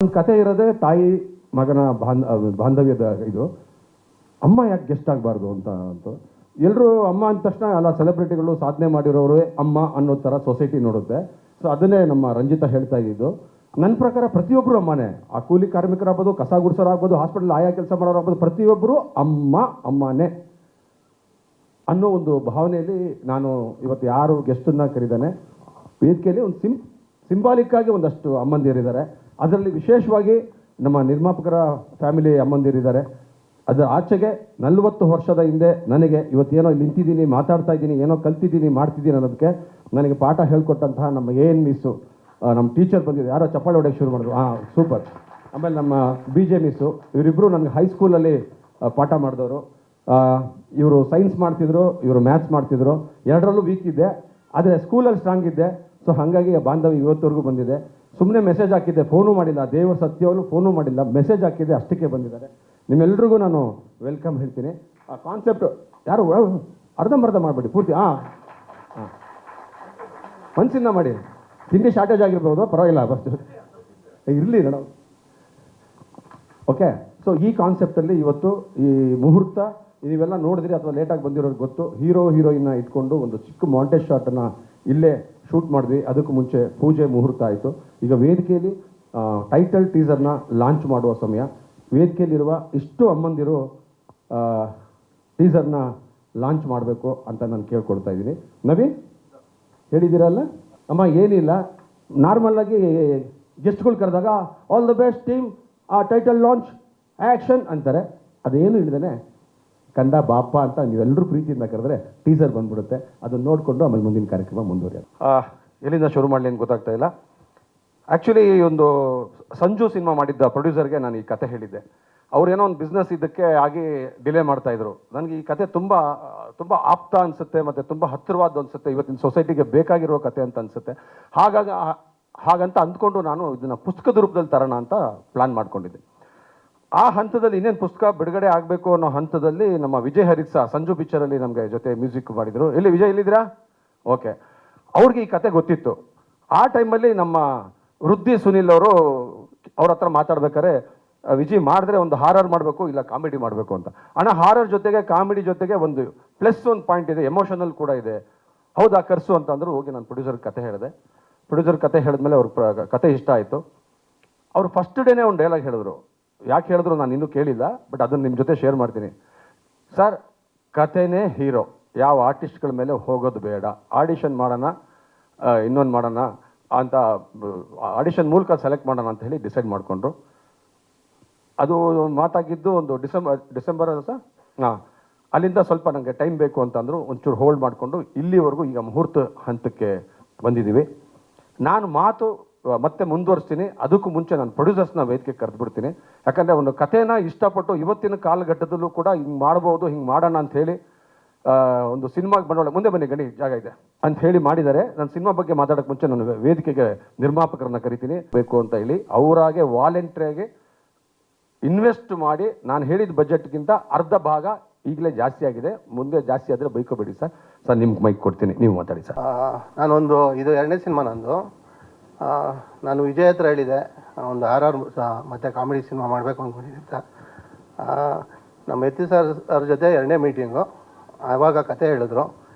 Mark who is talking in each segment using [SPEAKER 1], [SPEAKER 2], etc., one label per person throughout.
[SPEAKER 1] ಒಂದು ಕತೆ ಇರೋದೇ ತಾಯಿ ಮಗನ ಬಾಂಧವ್ಯದ ಇದು. ಅಮ್ಮ ಯಾಕೆ ಗೆಸ್ಟ್ ಆಗಬಾರ್ದು ಅಂತ ಎಲ್ಲರೂ ಅಮ್ಮ ಅಂದ ತಕ್ಷಣ ಅಲ್ಲ, ಸೆಲೆಬ್ರಿಟಿಗಳು ಸಾಧನೆ ಮಾಡಿರೋರು ಅಮ್ಮ ಅನ್ನೋ ಥರ ಸೊಸೈಟಿ ನೋಡುತ್ತೆ. ಸೊ ಅದನ್ನೇ ನಮ್ಮ ರಂಜಿತಾ ಹೇಳ್ತಾ ಇದ್ದಿದ್ದು. ನನ್ನ ಪ್ರಕಾರ ಪ್ರತಿಯೊಬ್ಬರು ಅಮ್ಮನೇ. ಆ ಕೂಲಿ ಕಾರ್ಮಿಕರಾಗ್ಬೋದು, ಕಸ ಗುಡಿಸೋರಾಗ್ಬೋದು, ಹಾಸ್ಪಿಟಲ್ ಆಯಾ ಕೆಲಸ ಮಾಡೋರಾಗ್ಬೋದು, ಪ್ರತಿಯೊಬ್ಬರು ಅಮ್ಮನೇ ಅನ್ನೋ ಒಂದು ಭಾವನೆಯಲ್ಲಿ ನಾನು ಇವತ್ತು ಯಾರು ಗೆಸ್ಟನ್ನು ಕರೀದಾನೆ ವೇದಿಕೆಯಲ್ಲಿ ಒಂದು ಸಿಂಬಾಲಿಕ್ ಆಗಿ ಒಂದಷ್ಟು ಅಮ್ಮಂದಿರಿದ್ದಾರೆ. ಅದರಲ್ಲಿ ವಿಶೇಷವಾಗಿ ನಮ್ಮ ನಿರ್ಮಾಪಕರ ಫ್ಯಾಮಿಲಿ ಅಮ್ಮಂದಿರಿದ್ದಾರೆ. ಅದರ ಆಚೆಗೆ 40 ವರ್ಷದ ಹಿಂದೆ ನನಗೆ ಇವತ್ತೇನೋ ಇಲ್ಲಿ ನಿಂತಿದ್ದೀನಿ, ಮಾತಾಡ್ತಾ ಇದ್ದೀನಿ, ಏನೋ ಕಲ್ತಿದ್ದೀನಿ, ಮಾಡ್ತಿದ್ದೀನಿ ಅನ್ನೋದಕ್ಕೆ ನನಗೆ ಪಾಠ ಹೇಳ್ಕೊಟ್ಟಂತಹ ನಮ್ಮ ಏನು ಮಿಸ್ಸು, ನಮ್ಮ ಟೀಚರ್ ಬಂದಿದ್ದು, ಯಾರೋ ಚಪ್ಪಾಳೆ ಹೊಡೆಯೋಕ್ಕೆ ಶುರು ಮಾಡಿದ್ರು, ಸೂಪರ್. ಆಮೇಲೆ ನಮ್ಮ BJ ಮಿಸ್ಸು, ಇವರಿಬ್ಬರು ನನಗೆ ಹೈಸ್ಕೂಲಲ್ಲಿ ಪಾಠ ಮಾಡಿದವರು. ಇವರು ಸೈನ್ಸ್ ಮಾಡ್ತಿದ್ರು, ಇವರು ಮ್ಯಾಥ್ಸ್ ಮಾಡ್ತಿದ್ರು. ಎರಡರಲ್ಲೂ ವೀಕ್ ಇದ್ದೆ, ಆದರೆ ಸ್ಕೂಲಲ್ಲಿ ಸ್ಟ್ರಾಂಗ್ ಇದ್ದೆ. ಸೊ ಹಾಗಾಗಿ ಬಾಂಧವ್ಯ ಇವತ್ತವರೆಗೂ ಬಂದಿದೆ. ಸುಮ್ಮನೆ ಮೆಸೇಜ್ ಹಾಕಿದ್ದೆ, ಫೋನು ಮಾಡಿಲ್ಲ, ದೇವರ ಸತ್ಯವನ್ನು ಫೋನು ಮಾಡಿಲ್ಲ, ಮೆಸೇಜ್ ಹಾಕಿದ್ದೆ, ಅಷ್ಟಕ್ಕೆ ಬಂದಿದ್ದಾರೆ. ನಿಮ್ಮೆಲ್ರಿಗೂ ನಾನು ವೆಲ್ಕಮ್ ಹೇಳ್ತೀನಿ. ಆ ಕಾನ್ಸೆಪ್ಟ್ ಯಾರು ಅರ್ಧಂಬರ್ಧ ಮಾಡಬೇಡಿ, ಪೂರ್ತಿ ಮನಸ್ಸಿಂದ ಮಾಡಿ. ತಿಂಡಿ ಶಾರ್ಟೇಜ್ ಆಗಿರ್ಬೋದು, ಪರವಾಗಿಲ್ಲ, ಬರ್ತೀವಿ, ಇರಲಿ ಮೇಡಮ್. ಓಕೆ, ಸೊ ಈ ಕಾನ್ಸೆಪ್ಟಲ್ಲಿ ಇವತ್ತು ಈ ಮುಹೂರ್ತ ನೀವೆಲ್ಲ ನೋಡಿದ್ರಿ ಅಥವಾ ಲೇಟಾಗಿ ಬಂದಿರೋರಿಗೆ ಗೊತ್ತು. ಹೀರೋಯಿನ್ನ ಇಟ್ಕೊಂಡು ಒಂದು ಚಿಕ್ಕ ಮಾಂಟೇಜ್ ಶಾಟನ್ನು ಇಲ್ಲೇ ಶೂಟ್ ಮಾಡಿದ್ವಿ. ಅದಕ್ಕೂ ಮುಂಚೆ ಪೂಜೆ ಮುಹೂರ್ತ ಆಯಿತು. ಈಗ ವೇದಿಕೆಯಲ್ಲಿ ಟೈಟಲ್ ಟೀಸರ್ನ ಲಾಂಚ್ ಮಾಡುವ ಸಮಯ. ವೇದಿಕೆಯಲ್ಲಿರುವ ಇಷ್ಟು ಅಮ್ಮಂದಿರು ಟೀಸರ್ನ ಲಾಂಚ್ ಮಾಡಬೇಕು ಅಂತ ನಾನು ಕೇಳ್ಕೊಡ್ತಾ ಇದ್ದೀನಿ. ನವೀನ್ ಹೇಳಿದ್ದೀರಲ್ಲ ಅಮ್ಮ, ಏನಿಲ್ಲ, ನಾರ್ಮಲ್ಲಾಗಿ ಗೆಸ್ಟ್ಗಳು ಕರೆದಾಗ all the best team, title launch action ಅಂತಾರೆ. ಅದೇನು ಇಲ್ಲದೇ ಕಂದ ಬಾಪ ಅಂತ ನೀವೆಲ್ಲರೂ ಪ್ರೀತಿಯಿಂದ ಕರೆದ್ರೆ ಟೀಸರ್ ಬಂದ್ಬಿಡುತ್ತೆ. ಅದನ್ನು ನೋಡಿಕೊಂಡು ಆಮೇಲೆ ಮುಂದಿನ ಕಾರ್ಯಕ್ರಮ ಮುಂದುವರಿಯೋದು. ಎಲ್ಲಿಂದ ಶುರು ಮಾಡಲಿ ಅಂತ ಗೊತ್ತಾಗ್ತಾ ಇಲ್ಲ. ಆ್ಯಕ್ಚುಲಿ ಒಂದು ಸಂಜು ಸಿನಿಮಾ ಮಾಡಿದ್ದ ಪ್ರೊಡ್ಯೂಸರ್ಗೆ ನಾನು ಈ ಕತೆ ಹೇಳಿದ್ದೆ. ಅವ್ರೇನೋ ಒಂದು ಬಿಸ್ನೆಸ್ ಇದಕ್ಕೆ ಆಗಿ ಡಿಲೇ ಮಾಡ್ತಾಯಿದ್ರು. ನನಗೆ ಈ ಕತೆ ತುಂಬ ತುಂಬ ಆಪ್ತ ಅನಿಸುತ್ತೆ ಮತ್ತು ತುಂಬ ಹತ್ತಿರವಾದ ಅನಿಸುತ್ತೆ, ಇವತ್ತಿನ ಸೊಸೈಟಿಗೆ ಬೇಕಾಗಿರೋ ಕತೆ ಅಂತ ಅನಿಸುತ್ತೆ. ಹಾಗಂತ ಅಂದ್ಕೊಂಡು ನಾನು ಇದನ್ನು ಪುಸ್ತಕದ ರೂಪದಲ್ಲಿ ತರೋಣ ಅಂತ ಪ್ಲ್ಯಾನ್ ಮಾಡ್ಕೊಂಡಿದ್ದೆ. ಆ ಹಂತದಲ್ಲಿ ಇನ್ನೇನು ಪುಸ್ತಕ ಬಿಡುಗಡೆ ಆಗಬೇಕು ಅನ್ನೋ ಹಂತದಲ್ಲಿ ನಮ್ಮ ವಿಜಯ್ ಹರಿತ್ಸ ಸಂಜು ಪಿಕ್ಚರಲ್ಲಿ ನಮಗೆ ಜೊತೆ ಮ್ಯೂಸಿಕ್ ಮಾಡಿದರು. ಎಲ್ಲಿ ವಿಜಯ್, ಇಲ್ಲಿದ್ದೀರಾ? ಓಕೆ, ಅವ್ರಿಗೆ ಈ ಕತೆ ಗೊತ್ತಿತ್ತು. ಆ ಟೈಮಲ್ಲಿ ನಮ್ಮ ವೃದ್ಧಿ ಸುನಿಲ್ ಅವರು ಅವ್ರ ಹತ್ರ ಮಾತಾಡ್ಬೇಕಾದ್ರೆ, ವಿಜಯ್ ಮಾಡಿದ್ರೆ ಒಂದು ಹಾರರ್ ಮಾಡಬೇಕು, ಇಲ್ಲ ಕಾಮಿಡಿ ಮಾಡಬೇಕು ಅಂತ. ಅಣ್ಣ, ಹಾರರ್ ಜೊತೆಗೆ ಕಾಮಿಡಿ ಜೊತೆಗೆ ಒಂದು ಒಂದು ಪಾಯಿಂಟ್ ಇದೆ, ಎಮೋಷನಲ್ ಕೂಡ ಇದೆ, ಹೌದಾ ಕರ್ಸು ಅಂತ ಅಂದರು. ಹೋಗಿ ನಾನು ಪ್ರೊಡ್ಯೂಸರ್ ಕತೆ ಹೇಳಿದೆ. ಪ್ರೊಡ್ಯೂಸರ್ ಕತೆ ಹೇಳಿದ್ಮೇಲೆ ಅವ್ರ ಕತೆ ಇಷ್ಟ ಆಯಿತು. ಅವರು ಫಸ್ಟ್ ಡೇನೇ ಒಂದು ಡೈಲಾಗ್ ಹೇಳಿದ್ರು. ಯಾಕೆ ಹೇಳಿದ್ರು ನಾನು ಇನ್ನೂ ಕೇಳಿಲ್ಲ, ಬಟ್ ಅದನ್ನು ನಿಮ್ಮ ಜೊತೆ ಶೇರ್ ಮಾಡ್ತೀನಿ. ಸರ್, ಕತೆನೇ ಹೀರೋ, ಯಾವ ಆರ್ಟಿಸ್ಟ್ಗಳ ಮೇಲೆ ಹೋಗೋದು ಬೇಡ, ಆಡಿಷನ್ ಮಾಡೋಣ, ಇನ್ನೊಂದು ಮಾಡೋಣ ಅಂತ, ಆಡಿಷನ್ ಮೂಲಕ ಸೆಲೆಕ್ಟ್ ಮಾಡೋಣ ಅಂತ ಹೇಳಿ ಡಿಸೈಡ್ ಮಾಡಿಕೊಂಡ್ರು. ಅದು ಮಾತಾಗಿದ್ದು ಒಂದು ಡಿಸೆಂಬರ್ ಸರ್. ಅಲ್ಲಿಂದ ಸ್ವಲ್ಪ ನನಗೆ ಟೈಮ್ ಬೇಕು ಅಂತಂದರು. ಒಂಚೂರು ಹೋಲ್ಡ್ ಮಾಡಿಕೊಂಡು ಇಲ್ಲಿವರೆಗೂ ಈಗ ಮುಹೂರ್ತ ಹಂತಕ್ಕೆ ಬಂದಿದ್ದೀವಿ. ನಾನು ಮಾತು ಮತ್ತೆ ಮುಂದುವರಿಸ್ತೀನಿ. ಅದಕ್ಕೂ ಮುಂಚೆ ನಾನು ಪ್ರೊಡ್ಯೂಸರ್ಸ್ನ ವೇದಿಕೆ ಕರೆದುಬಿಡ್ತೀನಿ. ಯಾಕಂದರೆ ಒಂದು ಕಥೆನ ಇಷ್ಟಪಟ್ಟು ಇವತ್ತಿನ ಕಾಲಘಟ್ಟದಲ್ಲೂ ಕೂಡ ಹಿಂಗೆ ಮಾಡ್ಬೋದು, ಹಿಂಗೆ ಮಾಡೋಣ ಅಂಥೇಳಿ ಒಂದು ಸಿನಿಮಾಗೆ ಬಂಡವಾಳ, ಮುಂದೆ ಬನ್ನಿ ಗಣಿ ಜಾಗ ಇದೆ ಅಂತ ಹೇಳಿ ಮಾಡಿದ್ದಾರೆ. ನಾನು ಸಿನಿಮಾ ಬಗ್ಗೆ ಮಾತಾಡೋಕ್ಕೆ ಮುಂಚೆ ನಾನು ವೇದಿಕೆಗೆ ನಿರ್ಮಾಪಕರನ್ನ ಕರಿತೀನಿ ಬೇಕು ಅಂತ ಹೇಳಿ ಅವರಾಗೆ ವಾಲಂಟ್ರಿಯಾಗಿ ಇನ್ವೆಸ್ಟ್ ಮಾಡಿ ನಾನು ಹೇಳಿದ ಬಜೆಟ್ಗಿಂತ ಅರ್ಧ ಭಾಗ ಈಗಲೇ ಜಾಸ್ತಿ ಆಗಿದೆ. ಮುಂದೆ ಜಾಸ್ತಿ ಆದರೆ ಬೈಕೋಬೇಡಿ ಸರ್. ನಿಮ್ಗೆ ಮೈಕ್ ಕೊಡ್ತೀನಿ, ನೀವು ಮಾತಾಡಿ ಸರ್.
[SPEAKER 2] ನಾನೊಂದು ಇದು 2ನೇ ಸಿನಿಮಾ ನಂದು. ನಾನು ವಿಜಯ್ ಹತ್ರ ಹೇಳಿದೆ ಒಂದು ಹಾರರ್ ಮತ್ತು ಕಾಮಿಡಿ ಸಿನಿಮಾ ಮಾಡಬೇಕು ಅಂದ್ಕೊಂಡಿದ್ದೆ ಅಂತ. ನಮ್ಮ ಎತ್ತಿ ಸರ್ ಅವ್ರ ಜೊತೆ 2ನೇ ಮೀಟಿಂಗು. ಆವಾಗ ಕತೆ ಹೇಳಿದ್ರು,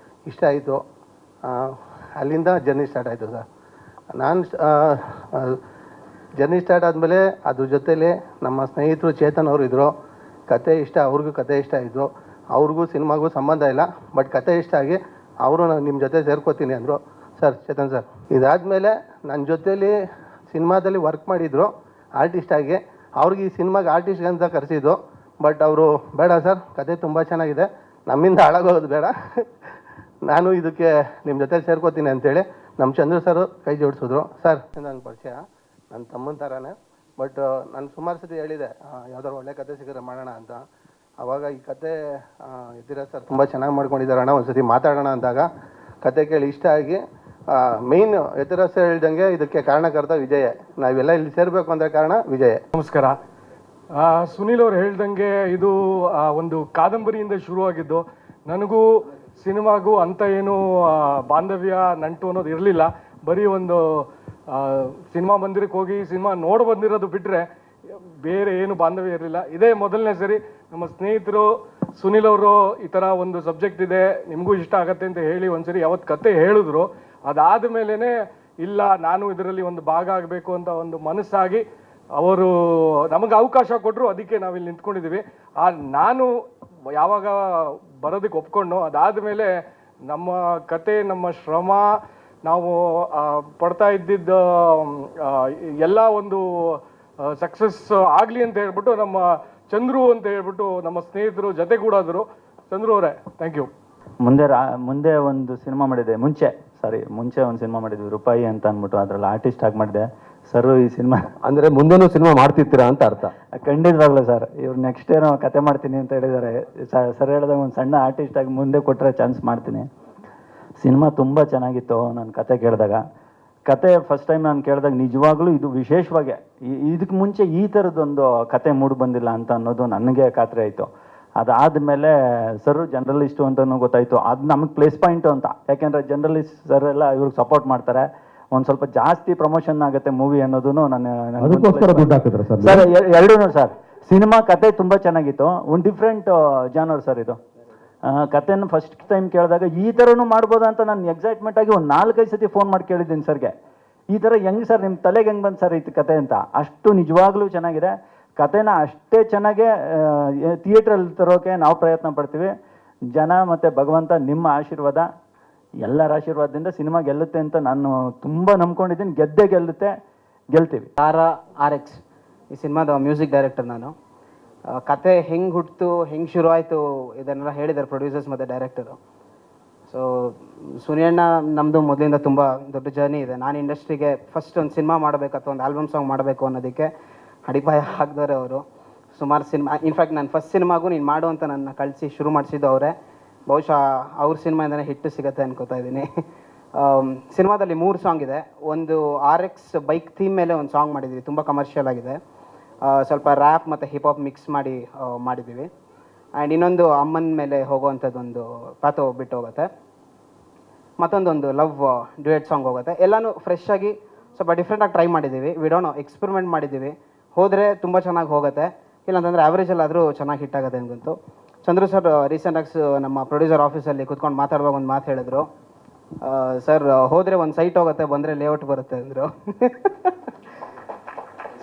[SPEAKER 2] ಇಷ್ಟ ಆಯಿತು. ಅಲ್ಲಿಂದ ಜರ್ನಿ ಸ್ಟಾರ್ಟ್ ಆಯಿತು ಸರ್. ನಾನು ಜರ್ನಿ ಸ್ಟಾರ್ಟ್ ಆದಮೇಲೆ ಅದ್ರ ಜೊತೆಲಿ ನಮ್ಮ ಸ್ನೇಹಿತರು ಚೇತನ್ ಅವರು ಇದ್ದರು. ಕತೆ ಇಷ್ಟ, ಅವ್ರಿಗೂ ಕತೆ ಇಷ್ಟ ಆಯಿತು. ಅವ್ರಿಗೂ ಸಿನಿಮಾಗೂ ಸಂಬಂಧ ಇಲ್ಲ, ಬಟ್ ಕತೆ ಇಷ್ಟ ಆಗಿ ಅವರು ನಿಮ್ಮ ಜೊತೆ ಸೇರ್ಕೋತೀನಿ ಅಂದರು. ಸರ್, ಚೇತನ್ ಸರ್, ಇದಾದಮೇಲೆ ನನ್ನ ಜೊತೇಲಿ ಸಿನಿಮಾದಲ್ಲಿ ವರ್ಕ್ ಮಾಡಿದರು ಆರ್ಟಿಸ್ಟ್ ಆಗಿ. ಅವ್ರಿಗೆ ಈ ಸಿನಿಮಾಗೆ ಆರ್ಟಿಸ್ಟ್ ಅಂತ ಕರೆಸಿದ್ದು, ಬಟ್ ಅವರು ಬೇಡ ಸರ್, ಕತೆ ತುಂಬ ಚೆನ್ನಾಗಿದೆ, ನಮ್ಮಿಂದ ಹಾಳಾಗೋದು ಬೇಡ, ನಾನು ಇದಕ್ಕೆ ನಿಮ್ಮ ಜೊತೆ ಸೇರ್ಕೋತೀನಿ ಅಂತೇಳಿ ನಮ್ಮ ಚಂದ್ರ ಸರ್ ಕೈ ಜೋಡಿಸಿದ್ರು. ಸರ್, ನನ್ನ ಪರಿಚಯ ನನ್ನ ತಮ್ಮನ ಥರನೇ, ಬಟ್ ನಾನು ಸುಮಾರು ಸತಿ ಹೇಳಿದೆ ಯಾವ್ದಾದ್ರು ಒಳ್ಳೆ ಕತೆ ಸಿಗರೆ ಮಾಡೋಣ ಅಂತ. ಆವಾಗ ಈ ಕತೆ ಇದ್ದೀರ ಸರ್ ತುಂಬ ಚೆನ್ನಾಗಿ ಮಾಡ್ಕೊಂಡಿದ್ದಾರೆ ಅಣ್ಣ, ಒಂದು ಸತಿ ಮಾತಾಡೋಣ ಅಂದಾಗ ಕತೆ ಕೇಳಿ ಇಷ್ಟ ಆಗಿ ಮೇಯ್ನ್ ಎತ್ತರಸ ಹೇಳ್ದಂಗೆ ಇದಕ್ಕೆ ಕಾರಣಕರ್ತ ವಿಜಯ್. ನಾವೆಲ್ಲ ಇಲ್ಲಿ ಸೇರಬೇಕು ಅಂದರೆ ಕಾರಣ ವಿಜಯ್.
[SPEAKER 3] ನಮಸ್ಕಾರ. ಸುನೀಲ್ ಅವ್ರು ಹೇಳ್ದಂಗೆ ಇದು ಒಂದು ಕಾದಂಬರಿಯಿಂದ ಶುರುವಾಗಿದ್ದು. ನನಗೂ ಸಿನಿಮಾಗೂ ಅಂತ ಏನು ಬಾಂಧವ್ಯ ನಂಟು ಅನ್ನೋದು ಇರಲಿಲ್ಲ. ಬರೀ ಒಂದು ಸಿನಿಮಾ ಮಂದಿರಕ್ಕೆ ಹೋಗಿ ಸಿನಿಮಾ ನೋಡಿ ಬಂದಿರೋದು ಬಿಟ್ಟರೆ ಬೇರೆ ಏನು ಬಾಂಧವ್ಯ ಇರಲಿಲ್ಲ. ಇದೇ ಮೊದಲನೇ ಸರಿ ನಮ್ಮ ಸ್ನೇಹಿತರು ಸುನಿಲ್ ಅವರು ಈ ಥರ ಒಂದು ಸಬ್ಜೆಕ್ಟ್ ಇದೆ ನಿಮಗೂ ಇಷ್ಟ ಆಗತ್ತೆ ಅಂತ ಹೇಳಿ ಒಂದ್ಸರಿ ಯಾವತ್ತು ಕತೆ ಹೇಳಿದ್ರು. ಅದಾದ ಮೇಲೇ ಇಲ್ಲ ನಾನು ಇದರಲ್ಲಿ ಒಂದು ಭಾಗ ಆಗಬೇಕು ಅಂತ ಒಂದು ಮನಸ್ಸಾಗಿ ಅವರು ನಮಗೆ ಅವಕಾಶ ಕೊಟ್ಟರು. ಅದಕ್ಕೆ ನಾವಿಲ್ಲಿ ನಿಂತ್ಕೊಂಡಿದ್ದೀವಿ. ನಾನು ಯಾವಾಗ ಬರೋದಕ್ಕೆ ಒಪ್ಕೊಂಡು ಅದಾದಮೇಲೆ ನಮ್ಮ ಕತೆ, ನಮ್ಮ ಶ್ರಮ, ನಾವು ಪಡ್ತಾ ಇದ್ದಿದ್ದ ಎಲ್ಲ ಒಂದು ಸಕ್ಸಸ್ ಆಗಲಿ ಅಂತ ಹೇಳ್ಬಿಟ್ಟು ನಮ್ಮ ಚಂದ್ರು ಅಂತ ಹೇಳ್ಬಿಟ್ಟು ನಮ್ಮ ಸ್ನೇಹಿತರು ಜೊತೆಗೂಡಾದರು. ಚಂದ್ರು ಅವರೇ ಥ್ಯಾಂಕ್ ಯು.
[SPEAKER 4] ಮುಂದೆ ಒಂದು ಸಿನಿಮಾ ಮಾಡಿದೆ, ಮುಂಚೆ ಒಂದು ಸಿನಿಮಾ ಮಾಡಿದ್ವಿ ರೂಪಾಯಿ ಅಂತ ಅಂದ್ಬಿಟ್ಟು, ಅದರಲ್ಲಿ ಆರ್ಟಿಸ್ಟ್ ಆಗಿ ಮಾಡಿದೆ ಸರ್. ಈ ಸಿನಿಮಾ
[SPEAKER 1] ಅಂದರೆ ಮುಂದೆನೂ ಸಿನಿಮಾ ಮಾಡ್ತಿರ್ತೀರಾ ಅಂತ ಅರ್ಥ?
[SPEAKER 4] ಖಂಡಿತವಾಗ್ಲೂ ಸರ್, ಇವ್ರು ನೆಕ್ಸ್ಟ್ ಏನೋ ಕತೆ ಮಾಡ್ತೀನಿ ಅಂತ ಹೇಳಿದ್ದಾರೆ. ಸರ್ ಹೇಳಿದಾಗ ಒಂದು ಸಣ್ಣ ಆರ್ಟಿಸ್ಟ್ ಆಗಿ ಮುಂದೆ ಕೊಟ್ಟರೆ ಚಾನ್ಸ್ ಮಾಡ್ತೀನಿ. ಸಿನಿಮಾ ತುಂಬ ಚೆನ್ನಾಗಿತ್ತು. ನಾನು ಕತೆ ಕೇಳಿದಾಗ, ಕತೆ ಫಸ್ಟ್ ಟೈಮ್ ನಾನು ಕೇಳಿದಾಗ ನಿಜವಾಗ್ಲೂ ಇದು ವಿಶೇಷವಾಗಿ ಇದಕ್ಕೆ ಮುಂಚೆ ಈ ಥರದ್ದೊಂದು ಕತೆ ಮೂಡಿ ಬಂದಿಲ್ಲ ಅಂತ ಅನ್ನೋದು ನನಗೆ ಖಾತ್ರಿ ಆಯಿತು. ಅದಾದಮೇಲೆ ಸರ್ ಜರ್ನಲಿಸ್ಟು ಅಂತಲೂ ಗೊತ್ತಾಯಿತು. ಅದು ನಮಗೆ ಪ್ಲೇಸ್ ಪಾಯಿಂಟು ಅಂತ, ಯಾಕೆಂದರೆ ಜರ್ನಲಿಸ್ಟ್ ಸರ್ ಎಲ್ಲ ಇವ್ರಿಗೆ ಸಪೋರ್ಟ್ ಮಾಡ್ತಾರೆ. ಒಂದು ಸ್ವಲ್ಪ ಜಾಸ್ತಿ ಪ್ರಮೋಷನ್ ಆಗುತ್ತೆ ಮೂವಿ ಅನ್ನೋದು
[SPEAKER 1] ಅದಕ್ಕೋಸ್ಕರ ದುಡ್ಡು ಹಾಕಿದ್ರೆ ಸರ್?
[SPEAKER 4] ಸರ್ ಎರಡೂ ಸರ್. ಸಿನಿಮಾ ಕತೆ ತುಂಬ ಚೆನ್ನಾಗಿತ್ತು. ಒಂದು ಡಿಫ್ರೆಂಟ್ ಜಾನರ್ ಸರ್ ಇದು. ಕತೆನ ಫಸ್ಟ್ ಟೈಮ್ ಕೇಳಿದಾಗ ಈ ಥರನೂ ಮಾಡ್ಬೋದಾ ಅಂತ ನಾನು ಎಕ್ಸೈಟ್ಮೆಂಟ್ ಆಗಿ ಒಂದು 4-5 ಸತಿ ಫೋನ್ ಮಾಡಿ ಕೇಳಿದ್ದೀನಿ ಸರ್ಗೆ. ಈ ಥರ ಹೆಂಗೆ ಸರ್ ನಿಮ್ಮ ತಲೆಗೆ ಹೆಂಗೆ ಬಂದು ಸರ್ ಇದು ಕತೆ ಅಂತ. ಅಷ್ಟು ನಿಜವಾಗ್ಲೂ ಚೆನ್ನಾಗಿದೆ. ಕತೆನ ಅಷ್ಟೇ ಚೆನ್ನಾಗೆ ಥಿಯೇಟ್ರಲ್ಲಿ ತರೋಕೆ ನಾವು ಪ್ರಯತ್ನ ಪಡ್ತೀವಿ. ಜನ ಮತ್ತು ಭಗವಂತ ನಿಮ್ಮ ಆಶೀರ್ವಾದ, ಎಲ್ಲರ ಆಶೀರ್ವಾದದಿಂದ ಸಿನಿಮಾ ಗೆಲ್ಲುತ್ತೆ ಅಂತ ನಾನು ತುಂಬ ನಂಬ್ಕೊಂಡಿದ್ದೀನಿ. ಗೆಲ್ತೀವಿ.
[SPEAKER 5] RX ಈ ಸಿನಿಮಾದ ಮ್ಯೂಸಿಕ್ ಡೈರೆಕ್ಟರ್ ನಾನು. ಕತೆ ಹೆಂಗೆ ಹುಟ್ಟಿತು, ಹೆಂಗೆ ಶುರು ಆಯಿತು ಇದನ್ನೆಲ್ಲ ಹೇಳಿದ್ದಾರೆ ಪ್ರೊಡ್ಯೂಸರ್ಸ್ ಮತ್ತು ಡೈರೆಕ್ಟರು. ಸೊ ಸುನಿಯಣ್ಣ ನಮ್ಮದು ಮೊದಲಿಂದ ತುಂಬ ದೊಡ್ಡ ಜರ್ನಿ ಇದೆ. ನಾನು ಇಂಡಸ್ಟ್ರಿಗೆ ಫಸ್ಟ್ ಒಂದು ಸಿನಿಮಾ ಮಾಡಬೇಕು ಅಥವಾ ಒಂದು ಆಲ್ಬಮ್ ಸಾಂಗ್ ಮಾಡಬೇಕು ಅನ್ನೋದಕ್ಕೆ ಅಡಿಪಾಯ ಹಾಕಿದವರು ಅವರು. ಸುಮಾರು ಸಿನಿಮಾ, ಇನ್ಫ್ಯಾಕ್ಟ್ ನಾನು ಫಸ್ಟ್ ಸಿನಿಮಾಗೂ ನೀನು ಮಾಡು ಅಂತ ನನ್ನ ಕಳಿಸಿ ಶುರು ಮಾಡಿಸಿದ್ದು ಅವರೇ. ಬಹುಶಃ ಅವ್ರ ಸಿನಿಮಾಯಿಂದನೇ ಹಿಟ್ಟು ಸಿಗುತ್ತೆ ಅನ್ಕೋತಾ ಇದ್ದೀನಿ. ಸಿನಿಮಾದಲ್ಲಿ 3 ಸಾಂಗ್ ಇದೆ. ಒಂದು RX ಬೈಕ್ ಥೀಮ್ ಮೇಲೆ ಒಂದು ಸಾಂಗ್ ಮಾಡಿದ್ದೀವಿ, ತುಂಬ ಕಮರ್ಷಿಯಲ್ ಆಗಿದೆ. ಸ್ವಲ್ಪ ರ್ಯಾಪ್ ಮತ್ತು ಹಿಪ್ ಹಾಪ್ ಮಿಕ್ಸ್ ಮಾಡಿದ್ದೀವಿ. ಆ್ಯಂಡ್ ಇನ್ನೊಂದು ಅಮ್ಮನ ಮೇಲೆ ಹೋಗುವಂಥದ್ದೊಂದು ಪಾತ್ರ ಬಿಟ್ಟು ಹೋಗುತ್ತೆ. ಮತ್ತೊಂದೊಂದು ಲವ್ ಡ್ಯುಯೆಟ್ ಸಾಂಗ್ ಹೋಗುತ್ತೆ. ಎಲ್ಲನೂ ಫ್ರೆಶ್ ಆಗಿ ಸ್ವಲ್ಪ ಡಿಫ್ರೆಂಟಾಗಿ ಟ್ರೈ ಮಾಡಿದ್ದೀವಿ. ವಿಡೋನೋ ಎಕ್ಸ್ಪೆರಿಮೆಂಟ್ ಮಾಡಿದ್ದೀವಿ. ಹೋದರೆ ತುಂಬ ಚೆನ್ನಾಗಿ ಹೋಗುತ್ತೆ, ಇಲ್ಲಾಂತಂದರೆ ಆ್ಯಾವ್ರೇಜಲ್ಲಾದರೂ ಚೆನ್ನಾಗಿ ಹಿಟ್ ಆಗುತ್ತೆ ಅನ್ಕೊಂತು. ಚಂದ್ರು ಸರ್ ರೀಸೆಂಟಾಗಿ ನಮ್ಮ ಪ್ರೊಡ್ಯೂಸರ್ ಆಫೀಸಲ್ಲಿ ಕೂತ್ಕೊಂಡು ಮಾತಾಡುವಾಗ ಒಂದು ಮಾತು ಹೇಳಿದ್ರು. ಸರ್ ಹೋದರೆ ಒಂದು ಸೈಟ್ ಹೋಗುತ್ತೆ, ಬಂದರೆ ಲೇಔಟ್ ಬರುತ್ತೆ ಅಂದರು.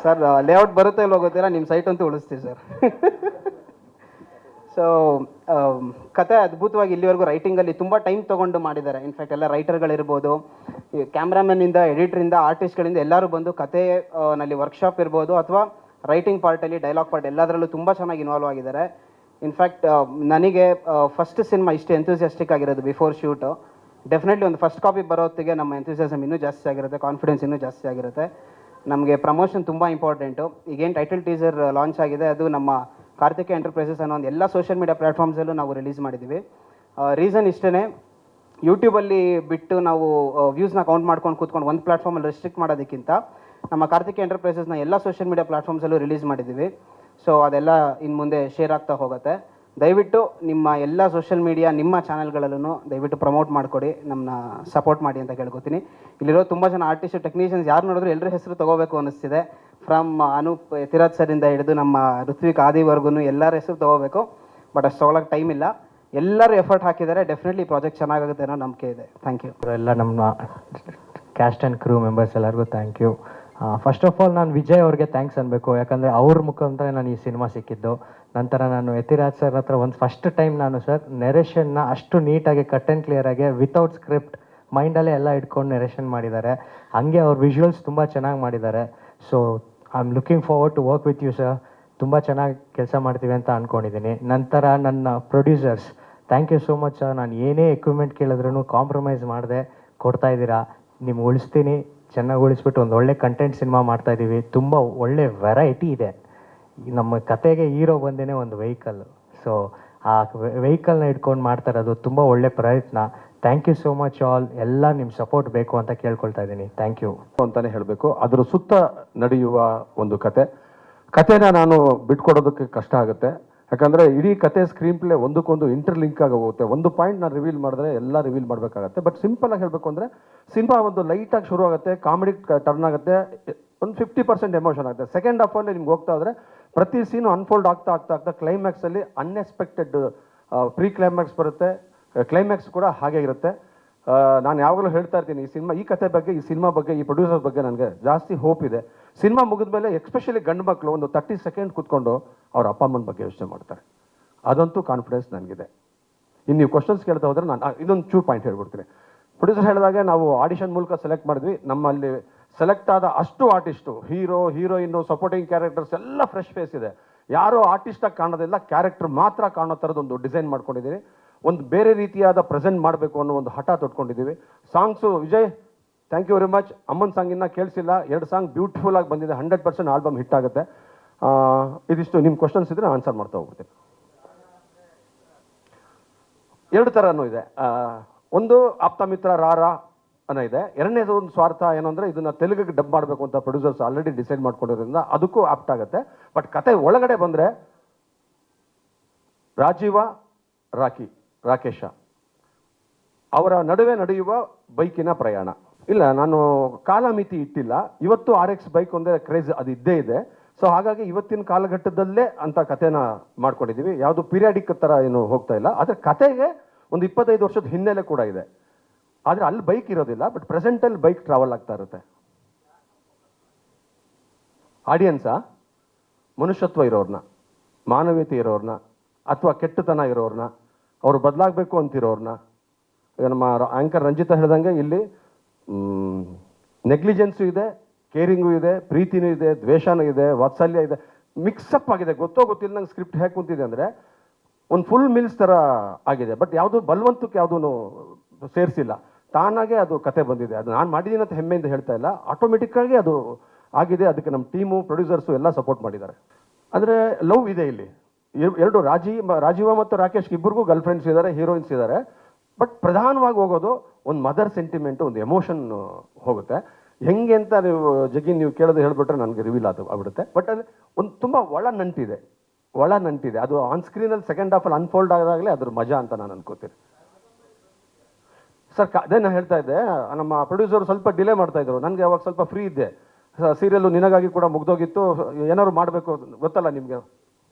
[SPEAKER 5] ಸರ್ ಲೇಔಟ್ ಬರುತ್ತೆ ಇಲ್ಲ ಹೋಗುತ್ತಿಲ್ಲ, ನಿಮ್ಮ ಸೈಟ್ ಅಂತೂ ಉಳಿಸ್ತೀವಿ ಸರ್. ಸೊ ಕತೆ ಅದ್ಭುತವಾಗಿ ಇಲ್ಲಿವರೆಗೂ ರೈಟಿಂಗಲ್ಲಿ ತುಂಬ ಟೈಮ್ ತೊಗೊಂಡು ಮಾಡಿದ್ದಾರೆ. ಇನ್ಫ್ಯಾಕ್ಟ್ ಎಲ್ಲ ರೈಟರ್ಗಳಿರ್ಬೋದು, ಈ ಕ್ಯಾಮ್ರಾಮನ್ನಿಂದ, ಎಡಿಟ್ರಿಂದ, ಆರ್ಟಿಸ್ಟ್ಗಳಿಂದ ಎಲ್ಲರೂ ಬಂದು ಕತೆ ನಲ್ಲಿ ವರ್ಕ್ಶಾಪ್ ಇರ್ಬೋದು ಅಥವಾ ರೈಟಿಂಗ್ ಪಾರ್ಟಲ್ಲಿ, ಡೈಲಾಗ್ ಪಾರ್ಟ್ ಎಲ್ಲದರಲ್ಲೂ ತುಂಬ ಚೆನ್ನಾಗಿ ಇನ್ವಾಲ್ವ್ ಆಗಿದ್ದಾರೆ. ಇನ್ಫ್ಯಾಕ್ಟ್ ನನಗೆ ಫಸ್ಟ್ ಸಿನಿಮಾ ಇಷ್ಟು ಎಂಥೂಸಿಯಾಸ್ಟಿಕ್ ಆಗಿರೋದು ಬಿಫೋರ್ ಶೂಟು. ಡೆಫಿನೆಟ್ಲಿ ಒಂದು ಫಸ್ಟ್ ಕಾಪಿ ಬರೋತ್ತಿಗೆ ನಮ್ಮ ಎಂಥೂಸಿಯಾಸಮ್ ಇನ್ನೂ ಜಾಸ್ತಿ ಆಗಿರುತ್ತೆ, ಕಾನ್ಫಿಡೆನ್ಸ್ ಇನ್ನೂ ಜಾಸ್ತಿ ಆಗಿರುತ್ತೆ. ನಮಗೆ ಪ್ರಮೋಷನ್ ತುಂಬ ಇಂಪಾರ್ಟೆಂಟು. ಈಗೇನು ಟೈಟಲ್ ಟೀಸರ್ ಲಾಂಚ್ ಆಗಿದೆ ಅದು ನಮ್ಮ ಕಾರ್ತಿಕೇಯ ಎಂಟರ್ಪ್ರೈಸಸ್ ಅನ್ನೋ ಒಂದು ಎಲ್ಲ ಸೋಷಿಯಲ್ ಮೀಡಿಯಾ ಪ್ಲ್ಯಾಟ್ಫಾರ್ಮ್ಸಲ್ಲೂ ನಾವು ರಿಲೀಸ್ ಮಾಡಿದ್ದೀವಿ. ರೀಸನ್ ಇಷ್ಟೇ, ಯೂಟ್ಯೂಬಲ್ಲಿ ಬಿಟ್ಟು ನಾವು ವ್ಯೂಸ್ನ ಕೌಂಟ್ ಮಾಡ್ಕೊಂಡು ಕೂತ್ಕೊಂಡು ಒಂದು ಪ್ಲ್ಯಾಟ್ಫಾರ್ಮಲ್ಲಿ ರೆಸ್ಟ್ರಿಕ್ಟ್ ಮಾಡೋದಕ್ಕಿಂತ ನಮ್ಮ ಕಾರ್ತಿಕೇಯ ಎಂಟರ್ಪ್ರೈಸಸ್ನ ಎಲ್ಲ ಸೋಷಿಯಲ್ ಮೀಡಿಯಾ ಪ್ಲ್ಯಾಟ್ಫಾರ್ಮ್ಸಲ್ಲೂ ರಿಲೀಸ್ ಮಾಡಿದ್ದೀವಿ. ಸೊ ಅದೆಲ್ಲ ಇನ್ನು ಮುಂದೆ ಶೇರ್ ಆಗ್ತಾ ಹೋಗುತ್ತೆ. ದಯವಿಟ್ಟು ನಿಮ್ಮ ಎಲ್ಲ ಸೋಷಿಯಲ್ ಮೀಡಿಯಾ, ನಿಮ್ಮ ಚಾನಲ್ಗಳಲ್ಲೂ ದಯವಿಟ್ಟು ಪ್ರಮೋಟ್ ಮಾಡಿಕೊಡಿ, ನಮ್ಮನ್ನ ಸಪೋರ್ಟ್ ಮಾಡಿ ಅಂತ ಕೇಳ್ಕೊತೀನಿ. ಇಲ್ಲಿರೋ ತುಂಬ ಜನ ಆರ್ಟಿಸ್ಟ್, ಟೆಕ್ನಿಷಿಯನ್ಸ್ ಯಾರು ನೋಡಿದ್ರು ಎಲ್ಲರ ಹೆಸರು ತೊಗೋಬೇಕು ಅನ್ನಿಸ್ತಿದೆ. ಫ್ರಮ್ ಅನೂಪ್ ಯತಿರಾಜ್ ಸರಿಂದ ಹಿಡಿದು ನಮ್ಮ ಋತ್ವಿಕ್ ಆದಿವರೆಗೂ ಎಲ್ಲರ ಹೆಸರು ತೊಗೋಬೇಕು. ಬಟ್ ಅಷ್ಟು ತೊಗೊಳಕ್ಕೆ ಟೈಮ್ ಇಲ್ಲ. ಎಲ್ಲರೂ ಎಫರ್ಟ್ ಹಾಕಿದ್ದಾರೆ. ಡೆಫಿನೆಟ್ಲಿ ಪ್ರಾಜೆಕ್ಟ್ ಚೆನ್ನಾಗುತ್ತೆ ಅನ್ನೋ ನಂಬಿಕೆ ಇದೆ. Thank you.
[SPEAKER 6] ಎಲ್ಲ ನಮ್ಮ ಕ್ಯಾಸ್ಟ್ ಆ್ಯಂಡ್ ಕ್ರೂ ಮೆಂಬರ್ಸ್ ಎಲ್ಲರಿಗೂ thank you. First of all ನಾನು ವಿಜಯ್ ಅವ್ರಿಗೆ ಥ್ಯಾಂಕ್ಸ್ ಅನ್ಬೇಕು, ಯಾಕಂದರೆ ಅವ್ರ ಮುಖಾಂತರ ನಾನು ಈ ಸಿನಿಮಾ ಸಿಕ್ಕಿದ್ದು. ನಂತರ ನಾನು ಯತಿರಾಜ್ ಸರ್ ಹತ್ರ ಒಂದು ಫಸ್ಟ್ ಟೈಮ್ ನಾನು ಸರ್ ನೆರೇಷನ್ನ ಅಷ್ಟು ನೀಟಾಗಿ ಕಟ್ ಆ್ಯಂಡ್ ಕ್ಲಿಯರಾಗಿ ವಿತೌಟ್ ಸ್ಕ್ರಿಪ್ಟ್ ಮೈಂಡಲ್ಲೇ ಎಲ್ಲ ಇಟ್ಕೊಂಡು ನೆರೇಷನ್ ಮಾಡಿದ್ದಾರೆ. ಹಾಗೆ ಅವ್ರ ವಿಜುವಲ್ಸ್ ತುಂಬ ಚೆನ್ನಾಗಿ ಮಾಡಿದ್ದಾರೆ. So I am looking forward to work with you sir. ತುಂಬ ಚೆನ್ನಾಗಿ ಕೆಲಸ ಮಾಡ್ತೀವಿ ಅಂತ ಅಂದ್ಕೊಂಡಿದ್ದೀನಿ. ನಂತರ ನನ್ನ producers, thank you so much sir. ನಾನು ಏನೇ ಎಕ್ವಿಪ್ಮೆಂಟ್ ಕೇಳಿದ್ರೂ ಕಾಂಪ್ರಮೈಸ್ ಮಾಡದೆ ಕೊಡ್ತಾಯಿದ್ದೀರಾ. ನಿಮ್ಗೆ ಉಳಿಸ್ತೀನಿ, ಚೆನ್ನಾಗಿ ಉಳಿಸ್ಬಿಟ್ಟು ಒಂದು ಒಳ್ಳೆ ಕಂಟೆಂಟ್ ಸಿನಿಮಾ ಮಾಡ್ತಾಯಿದ್ದೀವಿ. ತುಂಬ ಒಳ್ಳೆ ವೆರೈಟಿ ಇದೆ. ನಮ್ಮ ಕತೆಗೆ ಹೀರೋ ಬಂದೇ ಒಂದು ವೆಹಿಕಲ್ಲು. ಸೊ ಆ ವೆಹಿಕಲ್ನ ಇಟ್ಕೊಂಡು ಮಾಡ್ತಾ ಇರೋದು ತುಂಬ ಒಳ್ಳೆ ಪ್ರಯತ್ನ. Thank you so much all. ಎಲ್ಲ ನಿಮ್ಮ ಸಪೋರ್ಟ್ ಬೇಕು ಅಂತ ಕೇಳ್ಕೊಳ್ತಾ ಇದ್ದೀನಿ. ಥ್ಯಾಂಕ್ ಯು
[SPEAKER 1] ಅಂತಾನೆ ಹೇಳಬೇಕು. ಅದರ ಸುತ್ತ ನಡೆಯುವ ಒಂದು ಕತೆನ ನಾನು ಬಿಟ್ಕೊಡೋದಕ್ಕೆ ಕಷ್ಟ ಆಗುತ್ತೆ. ಯಾಕಂದರೆ ಇಡೀ ಕತೆ ಸ್ಕ್ರೀನ್ ಪ್ಲೇ ಒಂದಕ್ಕೊಂದು ಇಂಟರ್ಲಿಂಕ್ ಆಗಿ ಹೋಗುತ್ತೆ. ಒಂದು ಪಾಯಿಂಟ್ ನಾನು ರಿವೀಲ್ ಮಾಡಿದ್ರೆ ಎಲ್ಲ ರಿವೀಲ್ ಮಾಡಬೇಕಾಗತ್ತೆ. ಬಟ್ ಸಿಂಪಲಾಗಿ ಹೇಳಬೇಕು ಅಂದರೆ ಸಿನಿಮಾ ಒಂದು ಲೈಟಾಗಿ ಶುರು ಆಗುತ್ತೆ, ಕಾಮಿಡಿ ಟರ್ನ್ ಆಗುತ್ತೆ, ಒಂದು 50% ಎಮೋಷನ್ ಆಗುತ್ತೆ. ಸೆಕೆಂಡ್ ಹಾಫಲ್ಲಿ ನಿಮ್ಗೆ ಹೋಗ್ತಾ ಹೋದರೆ ಪ್ರತಿ ಸೀನು ಅನ್ಫೋಲ್ಡ್ ಆಗ್ತಾ ಕ್ಲೈಮ್ಯಾಕ್ಸಲ್ಲಿ ಅನ್ಎಕ್ಸ್ಪೆಕ್ಟೆಡ್ ಪ್ರೀ ಕ್ಲೈಮ್ಯಾಕ್ಸ್ ಬರುತ್ತೆ, ಕ್ಲೈಮ್ಯಾಕ್ಸ್ ಕೂಡ ಹಾಗೆ ಇರುತ್ತೆ. ನಾನು ಯಾವಾಗಲೂ ಹೇಳ್ತಾ ಇರ್ತೀನಿ ಈ ಕತೆ ಬಗ್ಗೆ, ಈ ಸಿನಿಮಾ ಬಗ್ಗೆ, ಈ ಪ್ರೊಡ್ಯೂಸರ್ ಬಗ್ಗೆ ನನಗೆ ಜಾಸ್ತಿ ಹೋಪ್ ಇದೆ. ಸಿನಿಮಾ ಮುಗಿದ ಮೇಲೆ ಎಸ್ಪೆಷಲಿ ಗಂಡು ಮಕ್ಕಳು ಒಂದು 30 ಸೆಕೆಂಡ್ ಕೂತ್ಕೊಂಡು ಅವ್ರ ಅಪ್ಪ ಅಮ್ಮನ ಬಗ್ಗೆ ಯೋಚನೆ ಮಾಡ್ತಾರೆ. ಅದಂತೂ ಕಾನ್ಫಿಡೆನ್ಸ್ ನನಗಿದೆ. ಇನ್ನು ನೀವು ಕ್ವಶನ್ಸ್ ಕೇಳ್ತಾ ಹೋದರೆ ನಾನು ಇದೊಂದು ಚೂರು ಪಾಯಿಂಟ್ ಹೇಳ್ಬಿಡ್ತೀನಿ. ಪ್ರೊಡ್ಯೂಸರ್ ಹೇಳಿದಾಗ ನಾವು ಆಡಿಷನ್ ಮೂಲಕ ಸೆಲೆಕ್ಟ್ ಮಾಡಿದ್ವಿ. ನಮ್ಮಲ್ಲಿ ಸೆಲೆಕ್ಟ್ ಆದ ಅಷ್ಟು artist, hero, heroine, supporting characters ಎಲ್ಲ ಫ್ರೆಶ್ ಫೇಸ್ ಇದೆ. ಯಾರೋ ಆರ್ಟಿಸ್ಟಾಗಿ ಕಾಣೋದಿಲ್ಲ, ಕ್ಯಾರೆಕ್ಟರ್ ಮಾತ್ರ ಕಾಣೋ ಥರದೊಂದು ಡಿಸೈನ್ ಮಾಡ್ಕೊಂಡಿದ್ದೀವಿ. ಒಂದು ಬೇರೆ ರೀತಿಯಾದ ಪ್ರೆಸೆಂಟ್ ಮಾಡಬೇಕು ಅನ್ನೋ ಒಂದು ಹಠ ತೊಟ್ಕೊಂಡಿದ್ದೀವಿ. Songs Vijay thank you very much. ಅಮ್ಮನ ಸಾಂಗ್ ಇನ್ನೂ ಕೇಳಿಸಿಲ್ಲ, 2 ಸಾಂಗ್ ಬ್ಯೂಟಿಫುಲ್ ಆಗಿ ಬಂದಿದೆ. 100% ಆಲ್ಬಮ್ ಹಿಟ್ ಆಗುತ್ತೆ. ಇದಿಷ್ಟು ನಿಮ್ಮ ಕ್ವಶನ್ಸ್ ಇದ್ರೆ ಆನ್ಸರ್ ಮಾಡ್ತಾ ಹೋಗ್ಬಿಡ್ತೀನಿ. 2 ಥರನೂ ಇದೆ. ಒಂದು ಆಪ್ತ ಮಿತ್ರ ರಾರ ಅನ್ನೋ ಇದೆ. ಎರಡನೇದು ಒಂದು ಸ್ವಾರ್ಥ ಏನು ಅಂದರೆ ಇದನ್ನು ತೆಲುಗಿಗೆ ಡಬ್ ಮಾಡಬೇಕು ಅಂತ ಪ್ರೊಡ್ಯೂಸರ್ಸ್ ಆಲ್ರೆಡಿ ಡಿಸೈಡ್ ಮಾಡ್ಕೊಂಡಿರೋದ್ರಿಂದ ಅದಕ್ಕೂ ಆಪ್ಟ್ ಆಗುತ್ತೆ. ಬಟ್ ಕತೆ ಒಳಗಡೆ ಬಂದರೆ ರಾಜೀವ ರಾಕೇಶ ಅವರ ನಡುವೆ ನಡೆಯುವ ಬೈಕಿನ ಪ್ರಯಾಣ. ಇಲ್ಲ, ನಾನು ಕಾಲಮಿತಿ ಇಟ್ಟಿಲ್ಲ. ಇವತ್ತು RX ಬೈಕ್ ಒಂದೇ ಕ್ರೇಜ್ ಅದು ಇದ್ದೇ ಇದೆ. ಸೊ ಹಾಗಾಗಿ ಇವತ್ತಿನ ಕಾಲಘಟ್ಟದಲ್ಲೇ ಅಂತ ಕಥೆನ ಮಾಡ್ಕೊಂಡಿದ್ದೀವಿ. ಯಾವುದು ಪೀರಿಯಾಡಿಕ್ ಥರ ಏನು ಹೋಗ್ತಾ ಇಲ್ಲ. ಆದರೆ ಕತೆಗೆ ಒಂದು 25 ವರ್ಷದ ಹಿನ್ನೆಲೆ ಕೂಡ ಇದೆ. ಆದರೆ ಅಲ್ಲಿ ಬೈಕ್ ಇರೋದಿಲ್ಲ, ಬಟ್ ಪ್ರೆಸೆಂಟಲ್ಲಿ ಬೈಕ್ ಟ್ರಾವೆಲ್ ಆಗ್ತಾ ಇರುತ್ತೆ. ಆಡಿಯನ್ಸಾ ಮನುಷ್ಯತ್ವ ಇರೋರ್ನ, ಮಾನವೀಯತೆ ಇರೋರ್ನ, ಅಥವಾ ಕೆಟ್ಟತನ ಇರೋರ್ನ, ಅವರು ಬದಲಾಗಬೇಕು ಅಂತಿರೋರ್ನ. ಈಗ ನಮ್ಮ ಆ್ಯಂಕರ್ ರಂಜಿತಾ ಹೇಳ್ದಂಗೆ ಇಲ್ಲಿ ನೆಗ್ಲಿಜೆನ್ಸು ಇದೆ, ಕೇರಿಂಗು ಇದೆ, ಪ್ರೀತಿನೂ ಇದೆ, ದ್ವೇಷನೂ ಇದೆ, ವಾತ್ಸಲ್ಯ ಇದೆ, ಮಿಕ್ಸಪ್ ಆಗಿದೆ. ಗೊತ್ತಿಲ್ಲ ನಂಗೆ ಸ್ಕ್ರಿಪ್ಟ್ ಹೇಗೆ ಕುಂತಿದೆ ಅಂದರೆ ಒಂದು ಫುಲ್ ಮಿಲ್ಸ್ ಥರ ಆಗಿದೆ. ಬಟ್ ಯಾವುದು ಬಲವಂತಕ್ಕೆ ಯಾವುದೂ ಸೇರಿಸಿಲ್ಲ, ತಾನಾಗೆ ಅದು ಕತೆ ಬಂದಿದೆ. ಅದು ನಾನು ಮಾಡಿದ್ದೀನಿ ಅಂತ ಹೆಮ್ಮೆಯಿಂದ ಹೇಳ್ತಾ ಇಲ್ಲ, ಆಟೋಮೆಟಿಕ್ಕಾಗಿ ಅದು ಆಗಿದೆ. ಅದಕ್ಕೆ ನಮ್ಮ ಟೀಮು, ಪ್ರೊಡ್ಯೂಸರ್ಸು ಎಲ್ಲ ಸಪೋರ್ಟ್ ಮಾಡಿದ್ದಾರೆ. ಅಂದರೆ ಲವ್ ಇದೆ ಇಲ್ಲಿ. 2 ರಾಜೀವ ಮತ್ತು ರಾಕೇಶ್ ಇಬ್ಬರಿಗೂ ಗರ್ಲ್ ಫ್ರೆಂಡ್ಸ್ ಇದ್ದಾರೆ, ಹೀರೋಯಿನ್ಸ್ ಇದ್ದಾರೆ. ಬಟ್ ಪ್ರಧಾನವಾಗಿ ಹೋಗೋದು ಒಂದು ಮದರ್ ಸೆಂಟಿಮೆಂಟು, ಒಂದು ಎಮೋಷನ್ ಹೋಗುತ್ತೆ. ಹೆಂಗೆ ಅಂತ ನೀವು ಕೇಳೋದು ಹೇಳ್ಬಿಟ್ರೆ ನನಗೆ ರಿವೀಲ್ ಆಗ್ಬಿಡುತ್ತೆ. ಬಟ್ ಅಲ್ಲಿ ಒಂದು ತುಂಬ ಒಳ ನಂಟಿದೆ. ಅದು ಆನ್ ಸ್ಕ್ರೀನಲ್ಲಿ ಸೆಕೆಂಡ್ ಹಾಫಲ್ಲಿ ಅನ್ಫೋಲ್ಡ್ ಆದಾಗಲೇ ಅದ್ರ ಮಜಾ ಅಂತ ನಾನು ಅನ್ಕೋತೀನಿ. ಸರ್ ಅದೇ ನಾನು ಹೇಳ್ತಾ ಇದ್ದೆ, ನಮ್ಮ ಪ್ರೊಡ್ಯೂಸರ್ ಸ್ವಲ್ಪ ಡಿಲೇ ಮಾಡ್ತಾಯಿದ್ರು. ನನಗೆ ಅವಾಗ ಸ್ವಲ್ಪ ಫ್ರೀ ಇದ್ದೆ. ಸೀರಿಯಲ್ಲು ನಿನಗಾಗಿ ಕೂಡ ಮುಗ್ದೋಗಿತ್ತು. ಏನಾದ್ರು ಮಾಡಬೇಕು, ಗೊತ್ತಲ್ಲ ನಿಮಗೆ,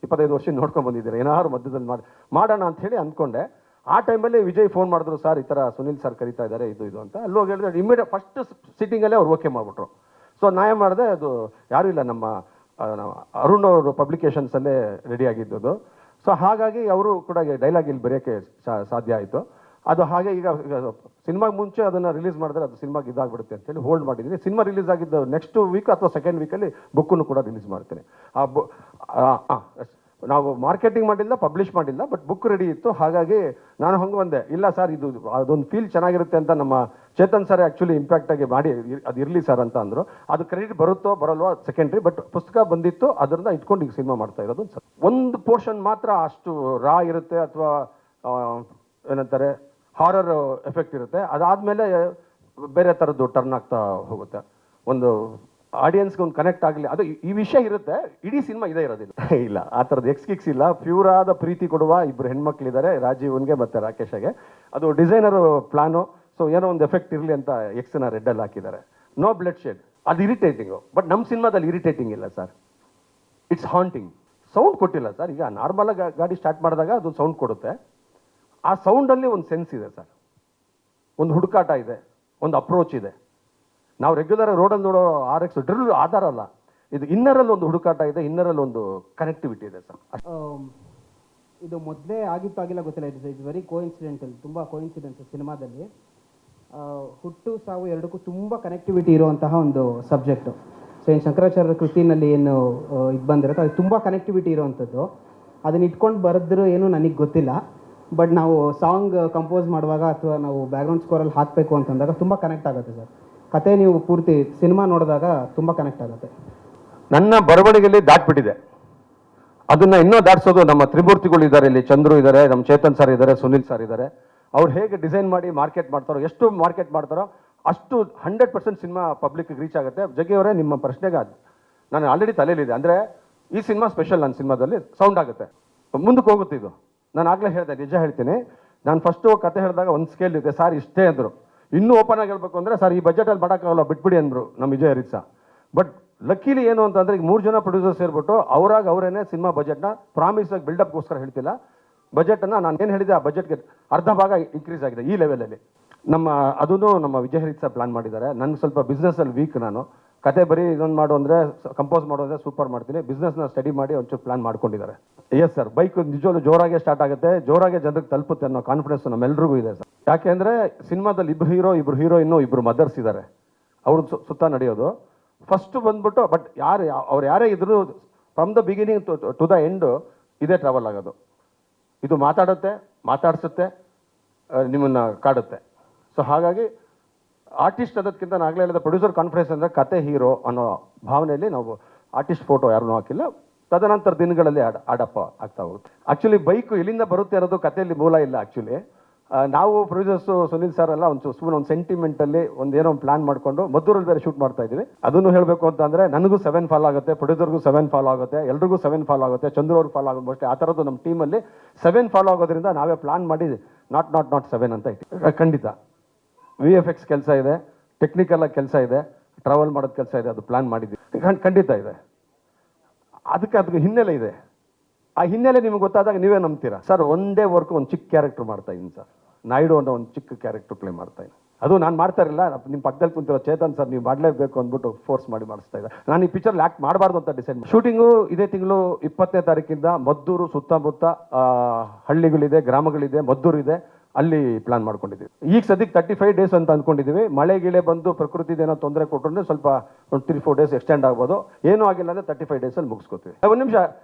[SPEAKER 1] 25 ವರ್ಷ ನೋಡ್ಕೊಂಡು ಬಂದಿದ್ದೀರ, ಏನಾದ್ರು ಮಧ್ಯದಲ್ಲಿ ಮಾಡೋಣ ಅಂಥೇಳಿ ಅಂದ್ಕೊಂಡೆ. ಆ ಟೈಮಲ್ಲಿ ವಿಜಯ್ ಫೋನ್ ಮಾಡಿದ್ರು, ಸರ್ ಈ ಥರ ಸುನಿಲ್ ಸರ್ ಕರೀತಾ ಇದ್ದಾರೆ, ಇದು ಅಂತ. ಅಲ್ಲಿ ಹೋಗಿ ಹೇಳಿದ್ರೆ ಇಮಿಡಿಯೇಟ್ ಫಸ್ಟ್ ಸಿಟ್ಟಿಂಗಲ್ಲೇ ಅವ್ರು ಓಕೆ ಮಾಡಿಬಿಟ್ರು. ಸೊ ನಾ ಏನು ಮಾಡಿದೆ, ಅದು ಯಾರೂ ಇಲ್ಲ, ನಮ್ಮ ಅರುಣ್ ಅವರು ಪಬ್ಲಿಕೇಶನ್ಸಲ್ಲೇ ರೆಡಿ ಆಗಿದ್ದು. ಸೊ ಹಾಗಾಗಿ ಅವರು ಕೂಡ ಡೈಲಾಗ್ ಇಲ್ಲಿ ಬರೆಯೋಕ್ಕೆ ಸಾಧ್ಯ ಆಯಿತು. ಅದು ಹಾಗೆ ಈಗ ಸಿನಿಮಾಗೆ ಮುಂಚೆ ಅದನ್ನು ರಿಲೀಸ್ ಮಾಡಿದ್ರೆ ಅದು ಸಿನಿಮಾಗೆ ಇದಾಗ್ಬಿಡುತ್ತೆ ಅಂತೇಳಿ ಹೋಲ್ಡ್ ಮಾಡಿದ್ದೀನಿ. ಸಿನಿಮಾ ರಿಲೀಸ್ ಆಗಿದ್ದು ನೆಕ್ಸ್ಟ್ ವೀಕ್ ಅಥವಾ ಸೆಕೆಂಡ್ ವೀಕಲ್ಲಿ ಬುಕ್ಕನ್ನು ಕೂಡ ರಿಲೀಸ್ ಮಾಡ್ತೀನಿ. ನಾವು ಮಾರ್ಕೆಟಿಂಗ್ ಮಾಡಿಲ್ಲ, ಪಬ್ಲಿಷ್ ಮಾಡಿಲ್ಲ, ಬಟ್ ಬುಕ್ ರೆಡಿ ಇತ್ತು. ಹಾಗಾಗಿ ನಾನು ಹಂಗೆ ಬಂದೆ, ಇಲ್ಲ ಸರ್ ಇದು ಅದೊಂದು ಫೀಲ್ ಚೆನ್ನಾಗಿರುತ್ತೆ ಅಂತ ನಮ್ಮ ಚೇತನ್ ಸರ್ ಆ್ಯಕ್ಚುಲಿ ಇಂಪ್ಯಾಕ್ಟಾಗಿ ಮಾಡಿ ಅದು ಇರಲಿ ಸರ್ ಅಂತ ಅಂದರು. ಅದು ಕ್ರೆಡಿಟ್ ಬರುತ್ತೋ ಬರಲ್ವೋ ಸೆಕೆಂಡ್ರಿ, ಬಟ್ ಪುಸ್ತಕ ಬಂದಿತ್ತು, ಅದರಿಂದ ಇಟ್ಕೊಂಡು ಈಗ ಸಿನಿಮಾ ಮಾಡ್ತಾ ಇರೋದು. ಒಂದು ಪೋರ್ಷನ್ ಮಾತ್ರ ಅಷ್ಟು ರಾ ಇರುತ್ತೆ, ಅಥವಾ ಏನಂತಾರೆ ಹಾರರ್ ಎಫೆಕ್ಟ್ ಇರುತ್ತೆ. ಅದಾದಮೇಲೆ ಬೇರೆ ಥರದ್ದು ಟರ್ನ್ ಆಗ್ತಾ ಹೋಗುತ್ತೆ. ಒಂದು ಆಡಿಯನ್ಸ್ಗೆ ಒಂದು ಕನೆಕ್ಟ್ ಆಗಲಿ, ಅದು ಈ ವಿಷಯ ಇರುತ್ತೆ. ಇಡೀ ಸಿನಿಮಾ ಇದೇ ಇರೋದಿಲ್ಲ. ಇಲ್ಲ, ಆ ಥರದ್ದು ಎಕ್ಸ್ ಇಲ್ಲ. ಪ್ಯೂರ್ ಆದ ಪ್ರೀತಿ ಕೊಡುವ 2 ಹೆಣ್ಮಕ್ಳಿದ್ದಾರೆ, ರಾಜೀವನ್ಗೆ ಮತ್ತು ರಾಕೇಶಗೆ. ಅದು ಡಿಸೈನರು ಪ್ಲಾನು. ಸೊ ಏನೋ ಒಂದು ಎಫೆಕ್ಟ್ ಇರಲಿ ಅಂತ ಎಕ್ಸ್ನ ರೆಡ್ಡಲ್ಲಿ ಹಾಕಿದ್ದಾರೆ. No bloodshed. ಅದು ಇರಿಟೇಟಿಂಗು. ಬಟ್ ನಮ್ಮ ಸಿನಿಮಾದಲ್ಲಿ ಇರಿಟೇಟಿಂಗ್ ಇಲ್ಲ ಸರ್, ಇಟ್ಸ್ ಹಾಂಟಿಂಗ್. ಸೌಂಡ್ ಕೊಟ್ಟಿಲ್ಲ ಸರ್. ಈಗ ನಾರ್ಮಲಾಗಿ ಗಾಡಿ ಸ್ಟಾರ್ಟ್ ಮಾಡಿದಾಗ ಅದು ಸೌಂಡ್ ಕೊಡುತ್ತೆ. ಆ ಸೌಂಡಲ್ಲಿ ಒಂದು ಸೆನ್ಸ್ ಇದೆ ಸರ್, ಒಂದು ಹುಡುಕಾಟ ಇದೆ, ಒಂದು ಅಪ್ರೋಚ್ ಇದೆ. ನಾವು ರೆಗ್ಯುಲರ್ ರೋಡಲ್ಲಿ ನೋಡೋ RX ಡ್ರಿಲ್ ಆಧಾರ ಅಲ್ಲ, ಇದು ಇನ್ನರಲ್ಲಿ ಒಂದು ಹುಡುಕಾಟ ಇದೆ, ಇನ್ನರಲ್ಲಿ ಒಂದು ಕನೆಕ್ಟಿವಿಟಿ ಇದೆ ಸರ್.
[SPEAKER 5] ಇದು ಮೊದಲೇ ಆಗಿಲ್ಲ ಗೊತ್ತಿಲ್ಲ. ಇಟ್ಸ್ ವೆರಿ ಕೋಇನ್ಸಿಡೆಂಟಲ್, ತುಂಬ ಕೋಇನ್ಸಿಡೆನ್ಸ್ ಸಿನಿಮಾದಲ್ಲಿ. ಹುಟ್ಟು ಸಾವು ಎರಡಕ್ಕೂ ತುಂಬ ಕನೆಕ್ಟಿವಿಟಿ ಇರುವಂತಹ ಒಂದು ಸಬ್ಜೆಕ್ಟು. ಸೊ ಏನು ಶಂಕರಾಚಾರ್ಯ ಕೃತಿನಲ್ಲಿ ಏನು ಇದು ಬಂದಿರುತ್ತೆ, ಅದು ತುಂಬ ಕನೆಕ್ಟಿವಿಟಿ ಇರುವಂಥದ್ದು. ಅದನ್ನ ಇಟ್ಕೊಂಡು ಬರೆದ್ರು ಏನು ನನಗೆ ಗೊತ್ತಿಲ್ಲ. ಬಟ್ ನಾವು ಸಾಂಗ್ ಕಂಪೋಸ್ ಮಾಡುವಾಗ ಅಥವಾ ನಾವು ಬ್ಯಾಕ್ಗ್ರೌಂಡ್ ಸ್ಕೋರಲ್ಲಿ ಹಾಕಬೇಕು ಅಂತಂದಾಗ ತುಂಬ ಕನೆಕ್ಟ್ ಆಗುತ್ತೆ ಸರ್. ಕತೆ ನೀವು ಪೂರ್ತಿ ಸಿನಿಮಾ ನೋಡಿದಾಗ ತುಂಬ ಕನೆಕ್ಟ್ ಆಗುತ್ತೆ.
[SPEAKER 1] ನನ್ನ ಬರವಣಿಗೆಯಲ್ಲಿ ದಾಟ್ಬಿಟ್ಟಿದೆ. ಅದನ್ನು ಇನ್ನೂ ದಾಟಿಸೋದು ನಮ್ಮ ತ್ರಿಮೂರ್ತಿಗಳು ಇದ್ದಾರೆ, ಇಲ್ಲಿ ಚಂದ್ರು ಇದ್ದಾರೆ, ನಮ್ಮ ಚೇತನ್ ಸರ್ ಇದ್ದಾರೆ, ಸುನಿಲ್ ಸರ್ ಇದ್ದಾರೆ. ಅವ್ರು ಹೇಗೆ ಡಿಸೈನ್ ಮಾಡಿ ಮಾರ್ಕೆಟ್ ಮಾಡ್ತಾರೋ, ಎಷ್ಟು ಮಾರ್ಕೆಟ್ ಮಾಡ್ತಾರೋ ಅಷ್ಟು 100% ಸಿನಿಮಾ ಪಬ್ಲಿಕ್ಗೆ ರೀಚ್ ಆಗುತ್ತೆ. ಜಗ್ಗಿಯವರೇ, ನಿಮ್ಮ ಪ್ರಶ್ನೆಗೆ ನಾನು ಆಲ್ರೆಡಿ ತಲೆಯಲ್ಲಿದೆ. ಅಂದರೆ ಈ ಸಿನಿಮಾ ಸ್ಪೆಷಲ್. ನನ್ನ ಸಿನಿಮಾದಲ್ಲಿ ಸೌಂಡ್ ಆಗುತ್ತೆ. ಮುಂದಕ್ಕೆ ಹೋಗುತ್ತೆ ಇದು. ನಾನು ಆಗಲೇ ಹೇಳಿದೆ, ನಿಜ ಹೇಳ್ತೀನಿ, ನಾನು ಫಸ್ಟು ಕತೆ ಹೇಳಿದಾಗ ಒಂದು ಸ್ಕೇಲ್ ಇದೆ ಸರ್, ಇಷ್ಟೇ ಅಂದರು. ಇನ್ನೂ ಓಪನ್ ಆಗಿ ಹೇಳ್ಬೇಕು ಅಂದರೆ ಸರ್ ಈ ಬಜೆಟಲ್ಲಿ ಮಾಡೋಕ್ಕಾಗಲ್ಲ ಬಿಟ್ಬಿಡಿ ಅಂದರು ನಮ್ಮ ವಿಜಯ್ ಹರಿತ್ ಸರ್. ಬಟ್ ಲಕ್ಕಿಲಿ ಏನು ಅಂತಂದರೆ ಈಗ 3 ಜನ ಪ್ರೊಡ್ಯೂಸರ್ಸ್ ಸೇರಿಬಿಟ್ಟು ಅವರೇನೆ ಸಿನಿಮಾ ಬಜೆಟ್ನ ಪ್ರಾಮಿಸಾಗಿ ಬಿಲ್ಡಪ್ಗೋಸ್ಕರ ಹೇಳ್ತಿಲ್ಲ, ಬಜೆಟನ್ನು ನಾನು ಏನು ಹೇಳಿದೆ ಆ ಬಜೆಟ್ಗೆ ಅರ್ಧ ಭಾಗ ಇನ್ಕ್ರೀಸ್ ಆಗಿದೆ ಈ ಲೆವೆಲಲ್ಲಿ. ಅದೂ ನಮ್ಮ ವಿಜಯ್ ಹರಿತ್ ಸರ್ ಪ್ಲಾನ್ ಮಾಡಿದ್ದಾರೆ. ನನಗೆ ಸ್ವಲ್ಪ ಬಿಸ್ನೆಸ್ಸಲ್ಲಿ ವೀಕ್, ನಾನು ಕತೆ ಬರೀ ಇದೊಂದು ಮಾಡು ಅಂದರೆ ಕಂಪೋಸ್ ಮಾಡೋದ್ರೆ ಸೂಪರ್ ಮಾಡ್ತೀನಿ, ಬಿಸ್ನೆಸ್ನ ಸ್ಟಡಿ ಮಾಡಿ ಒಂಚೂರು ಪ್ಲಾನ್ ಮಾಡ್ಕೊಂಡಿದ್ದಾರೆ. ಎಸ್ ಸರ್, ಬೈಕ್ ನಿಜವಾಗ್ಲೂ ಜೋರಾಗೆ ಸ್ಟಾರ್ಟ್ ಆಗುತ್ತೆ, ಜೋರಾಗೆ ಜನರಿಗೆ ತಲುಪುತ್ತೆ ಅನ್ನೋ ಕಾನ್ಫಿಡೆನ್ಸ್ ನಮ್ಮೆಲ್ರಿಗೂ ಇದೆ ಸರ್. ಯಾಕೆಂದರೆ ಸಿನಿಮಾದಲ್ಲಿ ಇಬ್ಬರು ಹೀರೋ, ಇಬ್ಬರು ಹೀರೋಯಿನ್ನು, ಇಬ್ಬರು ಮದರ್ಸ್ ಇದ್ದಾರೆ, ಅವ್ರ ಸುತ್ತ ನಡೆಯೋದು. ಫಸ್ಟ್ ಬಂದ್ಬಿಟ್ಟು ಬಟ್ ಅವ್ರು ಯಾರೇ ಇದ್ರು from the beginning to the end ಇದೇ ಟ್ರಾವೆಲ್ ಆಗೋದು. ಇದು ಮಾತಾಡಿಸುತ್ತೆ, ನಿಮ್ಮನ್ನು ಕಾಡುತ್ತೆ. ಸೊ ಹಾಗಾಗಿ ಆರ್ಟಿಸ್ಟ್ ಅನ್ನೋದಕ್ಕಿಂತ ನಾನು ಆಗಲೇ ಹೇಳಿದ ಪ್ರೊಡ್ಯೂಸರ್ ಕಾನ್ಫಿಡೆನ್ಸ್ ಅಂದರೆ ಕತೆ ಹೀರೋ ಅನ್ನೋ ಭಾವನೆಯಲ್ಲಿ ನಾವು ಆರ್ಟಿಸ್ಟ್ ಫೋಟೋ ಯಾರನ್ನೂ ಹಾಕಿಲ್ಲ. ತದನಂತರ ದಿನಗಳಲ್ಲಿ ಆಡಪ್ಪ ಆಗ್ತಾ ಹೋಗುತ್ತೆ. ಆ್ಯಕ್ಚುಲಿ ಬೈಕು ಎಲ್ಲಿಂದ ಬರುತ್ತೆ ಅನ್ನೋದು ಕಥೆಯಲ್ಲಿ ಮೂಲ ಇಲ್ಲ. ಆ್ಯಕ್ಚುಲಿ ನಾವು ಪ್ರೊಡ್ಯೂಸರ್ಸು ಸುನಿಲ್ ಸರ್ ಎಲ್ಲ ಸುಮ್ಮನೆ ಒಂದು ಸೆಂಟಿಮೆಂಟಲ್ಲಿ ಏನೋ ಒಂದು ಪ್ಲಾನ್ ಮಾಡಿಕೊಂಡು ಮದ್ದೂರಲ್ಲಿ ಬೇರೆ ಶೂಟ್ ಮಾಡ್ತಾ ಇದ್ದೀವಿ. ಅದನ್ನು ಹೇಳಬೇಕು ಅಂತಂದರೆ ನನಗೂ 7 ಫಾಲ್ ಆಗುತ್ತೆ, ಪ್ರೊಡ್ಯೂಸರ್ಗೂ 7 ಫಾಲ್ ಆಗುತ್ತೆ, ಎಲ್ರಿಗೂ 7 ಫಾಲ್ ಆಗುತ್ತೆ, ಚಂದ್ರು ಅವ್ರಿಗೆ ಫಾಲ್ ಆಗೋದು ಮೋಸ್ಟ್ಲಿ. ಆ ಥರದ್ದು ನಮ್ಮ ಟೀಮಲ್ಲಿ 7 ಫಾಲ್ ಆಗೋದ್ರಿಂದ ನಾವೇ ಪ್ಲಾನ್ ಮಾಡಿ ನಾಟ್ 7 ಅಂತ ಇಟ್ಟು ಖಂಡಿತ VFX ಕೆಲಸ ಇದೆ, ಟೆಕ್ನಿಕಲಾಗಿ ಕೆಲಸ ಇದೆ, ಟ್ರಾವೆಲ್ ಮಾಡೋದು ಕೆಲಸ ಇದೆ, ಅದು ಪ್ಲಾನ್ ಮಾಡಿದ್ದೀವಿ ಖಂಡಿತ ಇದೆ. ಅದಕ್ಕೆ ಹಿನ್ನೆಲೆ ಇದೆ. ಆ ಹಿನ್ನೆಲೆ ನಿಮ್ಗೆ ಗೊತ್ತಾದಾಗ ನೀವೇ ನಂಬ್ತೀರಾ. ಸರ್ ಒಂದೇ ವರ್ಕ್ ಒಂದು ಚಿಕ್ಕ ಕ್ಯಾರೆಕ್ಟರ್ ಮಾಡ್ತಾ ಇದ್ದೀನಿ ಸರ್, ನಾಯ್ಡು ಅನ್ನೋ ಒಂದು ಚಿಕ್ಕ ಕ್ಯಾರೆಕ್ಟರ್ ಪ್ಲೇ ಮಾಡ್ತಾ ಇದ್ದೀನಿ. ಅದು ನಾನು ಮಾಡ್ತಾ ಇರಲಿಲ್ಲ, ನಿಮ್ಮ ಪಕ್ಕದಲ್ಲಿ ಕುಂತಿರೋ ಚೇತನ್ ಸರ್ ನೀವು ಮಾಡಲೇಬೇಕು ಅಂದ್ಬಿಟ್ಟು ಫೋರ್ಸ್ ಮಾಡಿ ಮಾಡಿಸ್ತಾ ಇದ್ದಾರೆ. ನಾನು ಈ ಪಿಕ್ಚರ್ ಆ್ಯಕ್ಟ್ ಮಾಡಬಾರ್ದು ಅಂತ ಡಿಸೈಡ್ ಮಾಡಿ ಶೂಟಿಂಗು ಇದೇ ತಿಂಗಳು 20ನೇ ತಾರೀಕಿಂದ ಮದ್ದೂರು ಸುತ್ತಮುತ್ತ ಹಳ್ಳಿಗಳಿದೆ, ಗ್ರಾಮಗಳಿದೆ, ಮದ್ದೂರು ಇದೆ, ಅಲ್ಲಿ ಪ್ಲಾನ್ ಮಾಡ್ಕೊಂಡಿದ್ದೀವಿ. ಈಗ ಸದ್ಯಕ್ಕೆ 35 ಡೇಸ್ ಅಂತ ಅಂದ್ಕೊಂಡಿದ್ದೀವಿ. ಮಳೆ ಗಿಳೆ ಬಂದು ಪ್ರಕೃತಿದೇನೋ ತೊಂದರೆ ಕೊಟ್ಟರೆ ಸ್ವಲ್ಪ ಒಂದು 3-4 ಡೇಸ್ ಎಕ್ಸ್ಟೆಂಡ್ ಆಗ್ಬೋದು. ಏನೂ ಆಗಿಲ್ಲ ಅಂದರೆ 35 ಡೇಸಲ್ಲಿ ಮುಗಿಸ್ಕೋತೀವಿ. ಒಂದು ನಿಮಿಷ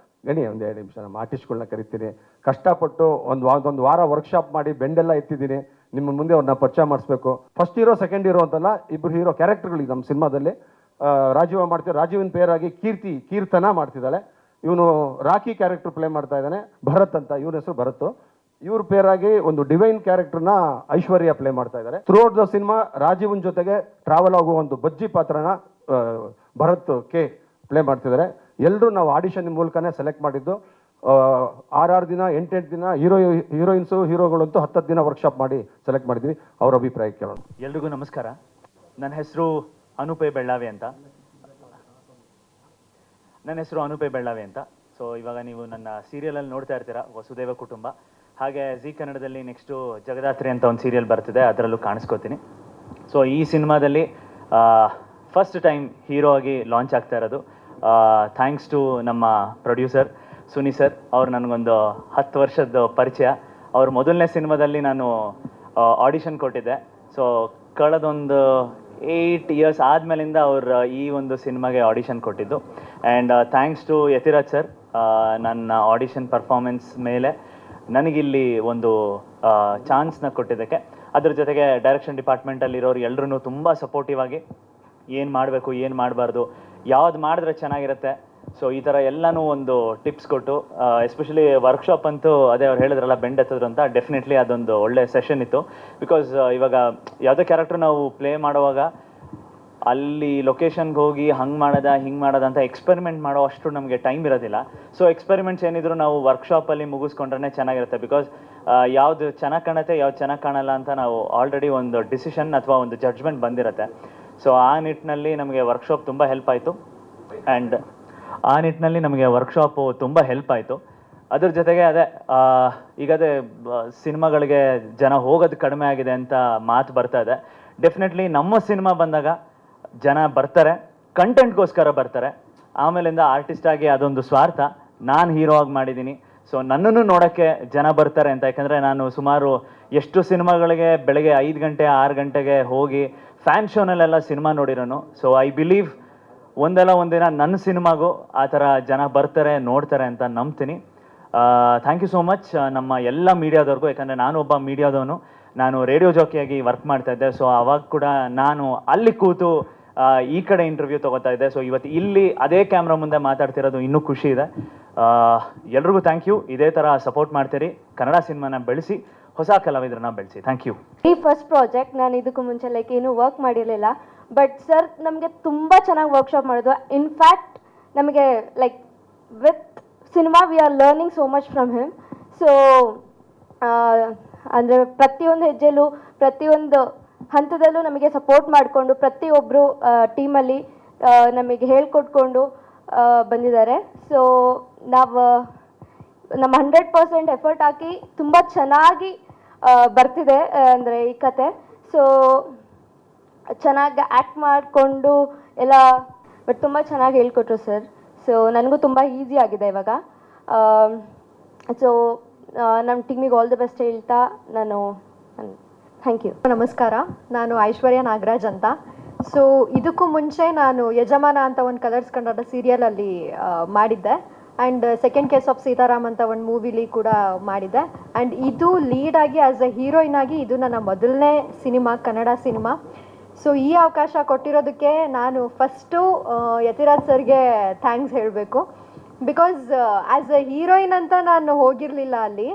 [SPEAKER 1] ಗಣಿ, ಒಂದು 2 ನಿಮಿಷ ನಮ್ಮ ಆರ್ಟಿಸ್ಟ್ಗಳನ್ನ ಕರಿತೀನಿ. ಕಷ್ಟಪಟ್ಟು ಒಂದು ವಾರ ವರ್ಕ್ಶಾಪ್ ಮಾಡಿ ಬೆಂಡೆಲ್ಲ ಎತ್ತಿದ್ದೀನಿ. ನಿಮ್ಮ ಮುಂದೆ ಅವ್ರನ್ನ ಪರಿಚಯ ಮಾಡಿಸ್ಬೇಕು. ಫಸ್ಟ್ ಹೀರೋ ಸೆಕೆಂಡ್ ಹೀರೋ ಅಂತಲ್ಲ, ಇಬ್ಬರು ಹೀರೋ ಕ್ಯಾರೆಕ್ಟರ್ಗಳಿಗೆ ನಮ್ಮ ಸಿನಿಮಾದಲ್ಲಿ. ರಾಜೀವ ಮಾಡ್ತೀವಿ, ರಾಜೀವನ್ ಪೇರಾಗಿ ಕೀರ್ತನ ಮಾಡ್ತಿದ್ದಾಳೆ. ಇವನು ರಾಕಿ ಕ್ಯಾರೆಕ್ಟರ್ ಪ್ಲೇ ಮಾಡ್ತಾ ಇದ್ದಾನೆ, ಭರತ್ ಅಂತ, ಇವನ ಹೆಸರು ಭರತ್. ಇವ್ರ ಪೇರಾಗಿ ಒಂದು ಡಿವೈನ್ ಕ್ಯಾರೆಕ್ಟರ್ನ ಐಶ್ವರ್ಯ ಪ್ಲೇ ಮಾಡ್ತಾ ಇದ್ದಾರೆ. Through out the cinema Rajeevan ಜೊತೆಗೆ ಟ್ರಾವೆಲ್ ಆಗುವ ಒಂದು ಬಜ್ಜಿ ಪಾತ್ರನ ಭರತ್ ಕೆ ಪ್ಲೇ ಮಾಡ್ತಿದ್ದಾರೆ. ಎಲ್ಲರೂ ನಾವು ಆಡಿಷನ್ ಮೂಲಕನೇ ಸೆಲೆಕ್ಟ್ ಮಾಡಿದ್ದು. 6 ದಿನ 8 ದಿನ ಹೀರೋಯಿನ್ಸು ಹೀರೋಗಳಂತೂ 10 ದಿನ ವರ್ಕ್ಶಾಪ್ ಮಾಡಿ ಸೆಲೆಕ್ಟ್ ಮಾಡಿದ್ವಿ. ಅವ್ರ ಅಭಿಪ್ರಾಯ ಕೇಳೋಣ.
[SPEAKER 7] ಎಲ್ರಿಗೂ ನಮಸ್ಕಾರ. ನನ್ನ ಹೆಸರು ಅನುಪೇ ಬೆಳ್ಳಾವಿ ಅಂತ. ಸೊ ಇವಾಗ ನೀವು ನನ್ನ ಸೀರಿಯಲಲ್ಲಿ ನೋಡ್ತಾ ಇರ್ತೀರಾ, ವಸುದೇವ ಕುಟುಂಬ. ಹಾಗೆ ಜಿ ಕನ್ನಡದಲ್ಲಿ ನೆಕ್ಸ್ಟು ಜಗದಾತ್ರಿ ಅಂತ ಒಂದು ಸೀರಿಯಲ್ ಬರ್ತಿದೆ, ಅದರಲ್ಲೂ ಕಾಣಿಸ್ಕೋತೀನಿ. ಸೊ ಈ ಸಿನಿಮಾದಲ್ಲಿ ಫಸ್ಟ್ ಟೈಮ್ ಹೀರೋ ಆಗಿ ಲಾಂಚ್ ಆಗ್ತಾ ಇರೋದು. ಥ್ಯಾಂಕ್ಸ್ ಟು ನಮ್ಮ ಪ್ರೊಡ್ಯೂಸರ್ ಸುನಿ ಸರ್. ಅವ್ರು ನನಗೊಂದು 10 ವರ್ಷದ ಪರಿಚಯ. ಅವ್ರ ಮೊದಲನೇ ಸಿನಿಮಾದಲ್ಲಿ ನಾನು ಆಡಿಷನ್ ಕೊಟ್ಟಿದ್ದೆ. ಸೊ ಕಳೆದೊಂದು 8 ಇಯರ್ಸ್ ಆದಮೇಲಿಂದ ಅವ್ರು ಈ ಒಂದು ಸಿನಿಮಾಗೆ ಆಡಿಷನ್ ಕೊಟ್ಟಿದ್ದು. And thanks to Yathiraj sir, ನನ್ನ ಆಡಿಷನ್ ಪರ್ಫಾರ್ಮೆನ್ಸ್ ಮೇಲೆ ನನಗಿಲ್ಲಿ ಒಂದು ಚಾನ್ಸ್ನ ಕೊಟ್ಟಿದ್ದಕ್ಕೆ. ಅದ್ರ ಜೊತೆಗೆ ಡೈರೆಕ್ಷನ್ ಡಿಪಾರ್ಟ್ಮೆಂಟಲ್ಲಿರೋರು ಎಲ್ಲರೂ ತುಂಬ ಸಪೋರ್ಟಿವ್ ಆಗಿ ಏನು ಮಾಡಬೇಕು, ಏನು ಮಾಡಬಾರ್ದು, ಯಾವ್ದು ಮಾಡಿದ್ರೆ ಚೆನ್ನಾಗಿರುತ್ತೆ, ಸೊ ಈ ಥರ ಎಲ್ಲನೂ ಒಂದು ಟಿಪ್ಸ್ ಕೊಟ್ಟು, ಎಸ್ಪೆಷಲಿ ವರ್ಕ್ಶಾಪ್ ಅಂತೂ ಅದೇ ಅವ್ರು ಹೇಳಿದ್ರಲ್ಲ ಬೆಂಡ್ ಎತ್ತಿದ್ರು ಅಂತ, ಡೆಫಿನೆಟ್ಲಿ ಅದೊಂದು ಒಳ್ಳೆ ಸೆಷನ್ ಇತ್ತು. ಬಿಕಾಸ್ ಇವಾಗ ಯಾವುದೇ ಕ್ಯಾರೆಕ್ಟರ್ ನಾವು ಪ್ಲೇ ಮಾಡುವಾಗ ಅಲ್ಲಿ ಲೊಕೇಶನ್ಗೆ ಹೋಗಿ ಹಂಗೆ ಮಾಡೋದ ಹಿಂಗೆ ಮಾಡೋದ ಅಂತ ಎಕ್ಸ್ಪೆರಿಮೆಂಟ್ ಮಾಡೋ ಅಷ್ಟು ನಮಗೆ ಟೈಮ್ ಇರೋದಿಲ್ಲ. ಸೊ ಎಕ್ಸ್ಪೆರಿಮೆಂಟ್ಸ್ ಏನಿದ್ರು ನಾವು ವರ್ಕ್ಶಾಪಲ್ಲಿ ಮುಗಿಸ್ಕೊಂಡ್ರೆ ಚೆನ್ನಾಗಿರುತ್ತೆ. ಬಿಕಾಸ್ ಯಾವುದು ಚೆನ್ನಾಗಿ ಕಾಣುತ್ತೆ, ಯಾವ್ದು ಚೆನ್ನಾಗಿ ಕಾಣಲ್ಲ ಅಂತ ನಾವು ಆಲ್ರೆಡಿ ಒಂದು ಡಿಸಿಷನ್ ಅಥವಾ ಒಂದು ಜಡ್ಜ್ಮೆಂಟ್ ಬಂದಿರುತ್ತೆ. ಸೊ ಆ ನಿಟ್ಟಿನಲ್ಲಿ ನಮಗೆ ವರ್ಕ್ಶಾಪ್ ತುಂಬ ಹೆಲ್ಪ್ ಆಯಿತು. ಅದ್ರ ಜೊತೆಗೆ ಅದೇ ಸಿನಿಮಾಗಳಿಗೆ ಜನ ಹೋಗೋದು ಕಡಿಮೆ ಆಗಿದೆ ಅಂತ ಮಾತು ಬರ್ತಾ ಇದೆ. ಡೆಫಿನೆಟ್ಲಿ ನಮ್ಮ ಸಿನಿಮಾ ಬಂದಾಗ ಜನ ಬರ್ತಾರೆ, ಕಂಟೆಂಟ್ಗೋಸ್ಕರ ಬರ್ತಾರೆ. ಆಮೇಲಿಂದ ಆರ್ಟಿಸ್ಟ್ ಆಗಿ ಅದೊಂದು ಸ್ವಾರ್ಥ, ನಾನು ಹೀರೋ ಆಗಿ ಮಾಡಿದ್ದೀನಿ, ಸೊ ನನ್ನನ್ನು ನೋಡೋಕ್ಕೆ ಜನ ಬರ್ತಾರೆ ಅಂತ. ಯಾಕಂದರೆ ನಾನು ಸುಮಾರು ಎಷ್ಟು ಸಿನಿಮಾಗಳಿಗೆ ಬೆಳಗ್ಗೆ 5 ಗಂಟೆ 6 ಗಂಟೆಗೆ ಹೋಗಿ ಫ್ಯಾನ್ ಶೋನಲ್ಲೆಲ್ಲ ಸಿನಿಮಾ ನೋಡಿರೋನು. ಸೊ ಐ ಬಿಲೀವ್ ಒಂದಲ್ಲ ಒಂದಿನ ನನ್ನ ಸಿನಿಮಾಗೂ ಆ ಥರ ಜನ ಬರ್ತಾರೆ, ನೋಡ್ತಾರೆ ಅಂತ ನಂಬ್ತೀನಿ. ಥ್ಯಾಂಕ್ ಯು ಸೋ ಮಚ್ ನಮ್ಮ ಎಲ್ಲ ಮೀಡಿಯಾದವ್ರಿಗೂ. ಯಾಕಂದರೆ ನಾನು ಒಬ್ಬ ಮೀಡಿಯಾದವನು, ನಾನು ರೇಡಿಯೋ ಜಾಕಿಯಾಗಿ ವರ್ಕ್ ಮಾಡ್ತಾ ಇದ್ದೆ. ಸೊ ಅವಾಗ ಕೂಡ ನಾನು ಅಲ್ಲಿ ಕೂತು ಈ ಕಡೆ ಇಂಟರ್ವ್ಯೂ ತೊಗೋತಾ ಇದ್ದೆ. ಸೊ ಇವತ್ತು ಇಲ್ಲಿ ಅದೇ ಕ್ಯಾಮ್ರಾ ಮುಂದೆ ಮಾತಾಡ್ತಿರೋದು ಇನ್ನೂ ಖುಷಿ ಇದೆ. ಎಲ್ರಿಗೂ ಥ್ಯಾಂಕ್ ಯು. ಇದೇ ಥರ ಸಪೋರ್ಟ್ ಮಾಡ್ತೀರಿ, ಕನ್ನಡ ಸಿನಿಮಾನ ಬೆಳೆಸಿ, ಹೊಸ ಕಲಾವಿದರನ್ನ ಬೆಳೆಸಿ. Thank you.
[SPEAKER 8] ಈ ಫಸ್ಟ್ ಪ್ರಾಜೆಕ್ಟ್ ನಾನು ಇದಕ್ಕೂ ಮುಂಚೆ ಏನೂ ವರ್ಕ್ ಮಾಡಿರಲಿಲ್ಲ. ಬಟ್ ಸರ್ ನಮಗೆ ತುಂಬ ಚೆನ್ನಾಗಿ ವರ್ಕ್ಶಾಪ್ ಮಾಡಿದ್ರು. ಇನ್ಫ್ಯಾಕ್ಟ್ ನಮಗೆ with cinema we are learning so much from him. So ಅಂದರೆ ಪ್ರತಿಯೊಂದು ಹೆಜ್ಜೆಲೂ ಪ್ರತಿಯೊಂದು ಹಂತದಲ್ಲೂ ನಮಗೆ ಸಪೋರ್ಟ್ ಮಾಡಿಕೊಂಡು ಪ್ರತಿಯೊಬ್ಬರು ಟೀಮಲ್ಲಿ ನಮಗೆ ಹೇಳ್ಕೊಟ್ಕೊಂಡು ಬಂದಿದ್ದಾರೆ. ಸೊ ನಾವು ನಮ್ಮ 100% ಎಫರ್ಟ್ ಹಾಕಿ ತುಂಬ ಚೆನ್ನಾಗಿ ಬರ್ತಿದೆ ಅಂದರೆ ಈ ಕತೆ. ಸೊ ಚೆನ್ನಾಗಿ ಆ್ಯಕ್ಟ್ ಮಾಡಿಕೊಂಡು ಎಲ್ಲ ಬಟ್ ತುಂಬ ಚೆನ್ನಾಗಿ ಹೇಳ್ಕೊಟ್ರು ಸರ್. ಸೊ ನನಗೂ ತುಂಬ ಈಸಿ ಆಗಿದೆ ಇವಾಗ. ಸೊ ನಮ್ಮ ಟೀಮಿಗೆ ಆಲ್ ದಿ ಬೆಸ್ಟ್ ಹೇಳ್ತಾ ನಾನು ಥ್ಯಾಂಕ್ ಯು.
[SPEAKER 9] ನಮಸ್ಕಾರ, ನಾನು ಐಶ್ವರ್ಯ ನಾಗರಾಜ್ ಅಂತ. ಸೊ ಇದಕ್ಕೂ ಮುಂಚೆ ನಾನು ಯಜಮಾನ ಅಂತ ಒಂದು ಕಲರ್ಸ್ ಕನ್ನಡ ಸೀರಿಯಲಲ್ಲಿ ಮಾಡಿದ್ದೆ. And second case of Seetharam ಅಂತ ಒಂದು ಮೂವಿಲಿ ಕೂಡ ಮಾಡಿದ್ದೆ. ಆ್ಯಂಡ್ ಇದು ಲೀಡಾಗಿ ಆ್ಯಸ್ ಎ ಹೀರೋಯಿನ್ ಆಗಿ ಇದು ನನ್ನ ಮೊದಲನೇ ಸಿನಿಮಾ, ಕನ್ನಡ ಸಿನಿಮಾ. ಸೊ ಈ ಅವಕಾಶ ಕೊಟ್ಟಿರೋದಕ್ಕೆ ನಾನು ಫಸ್ಟು ಯತಿರಾಜ್ ಸರ್ಗೆ ಥ್ಯಾಂಕ್ಸ್ ಹೇಳಬೇಕು. ಬಿಕಾಸ್ ಆ್ಯಸ್ ಎ ಹೀರೋಯಿನ್ ಅಂತ ನಾನು ಹೋಗಿರಲಿಲ್ಲ ಅಲ್ಲಿ,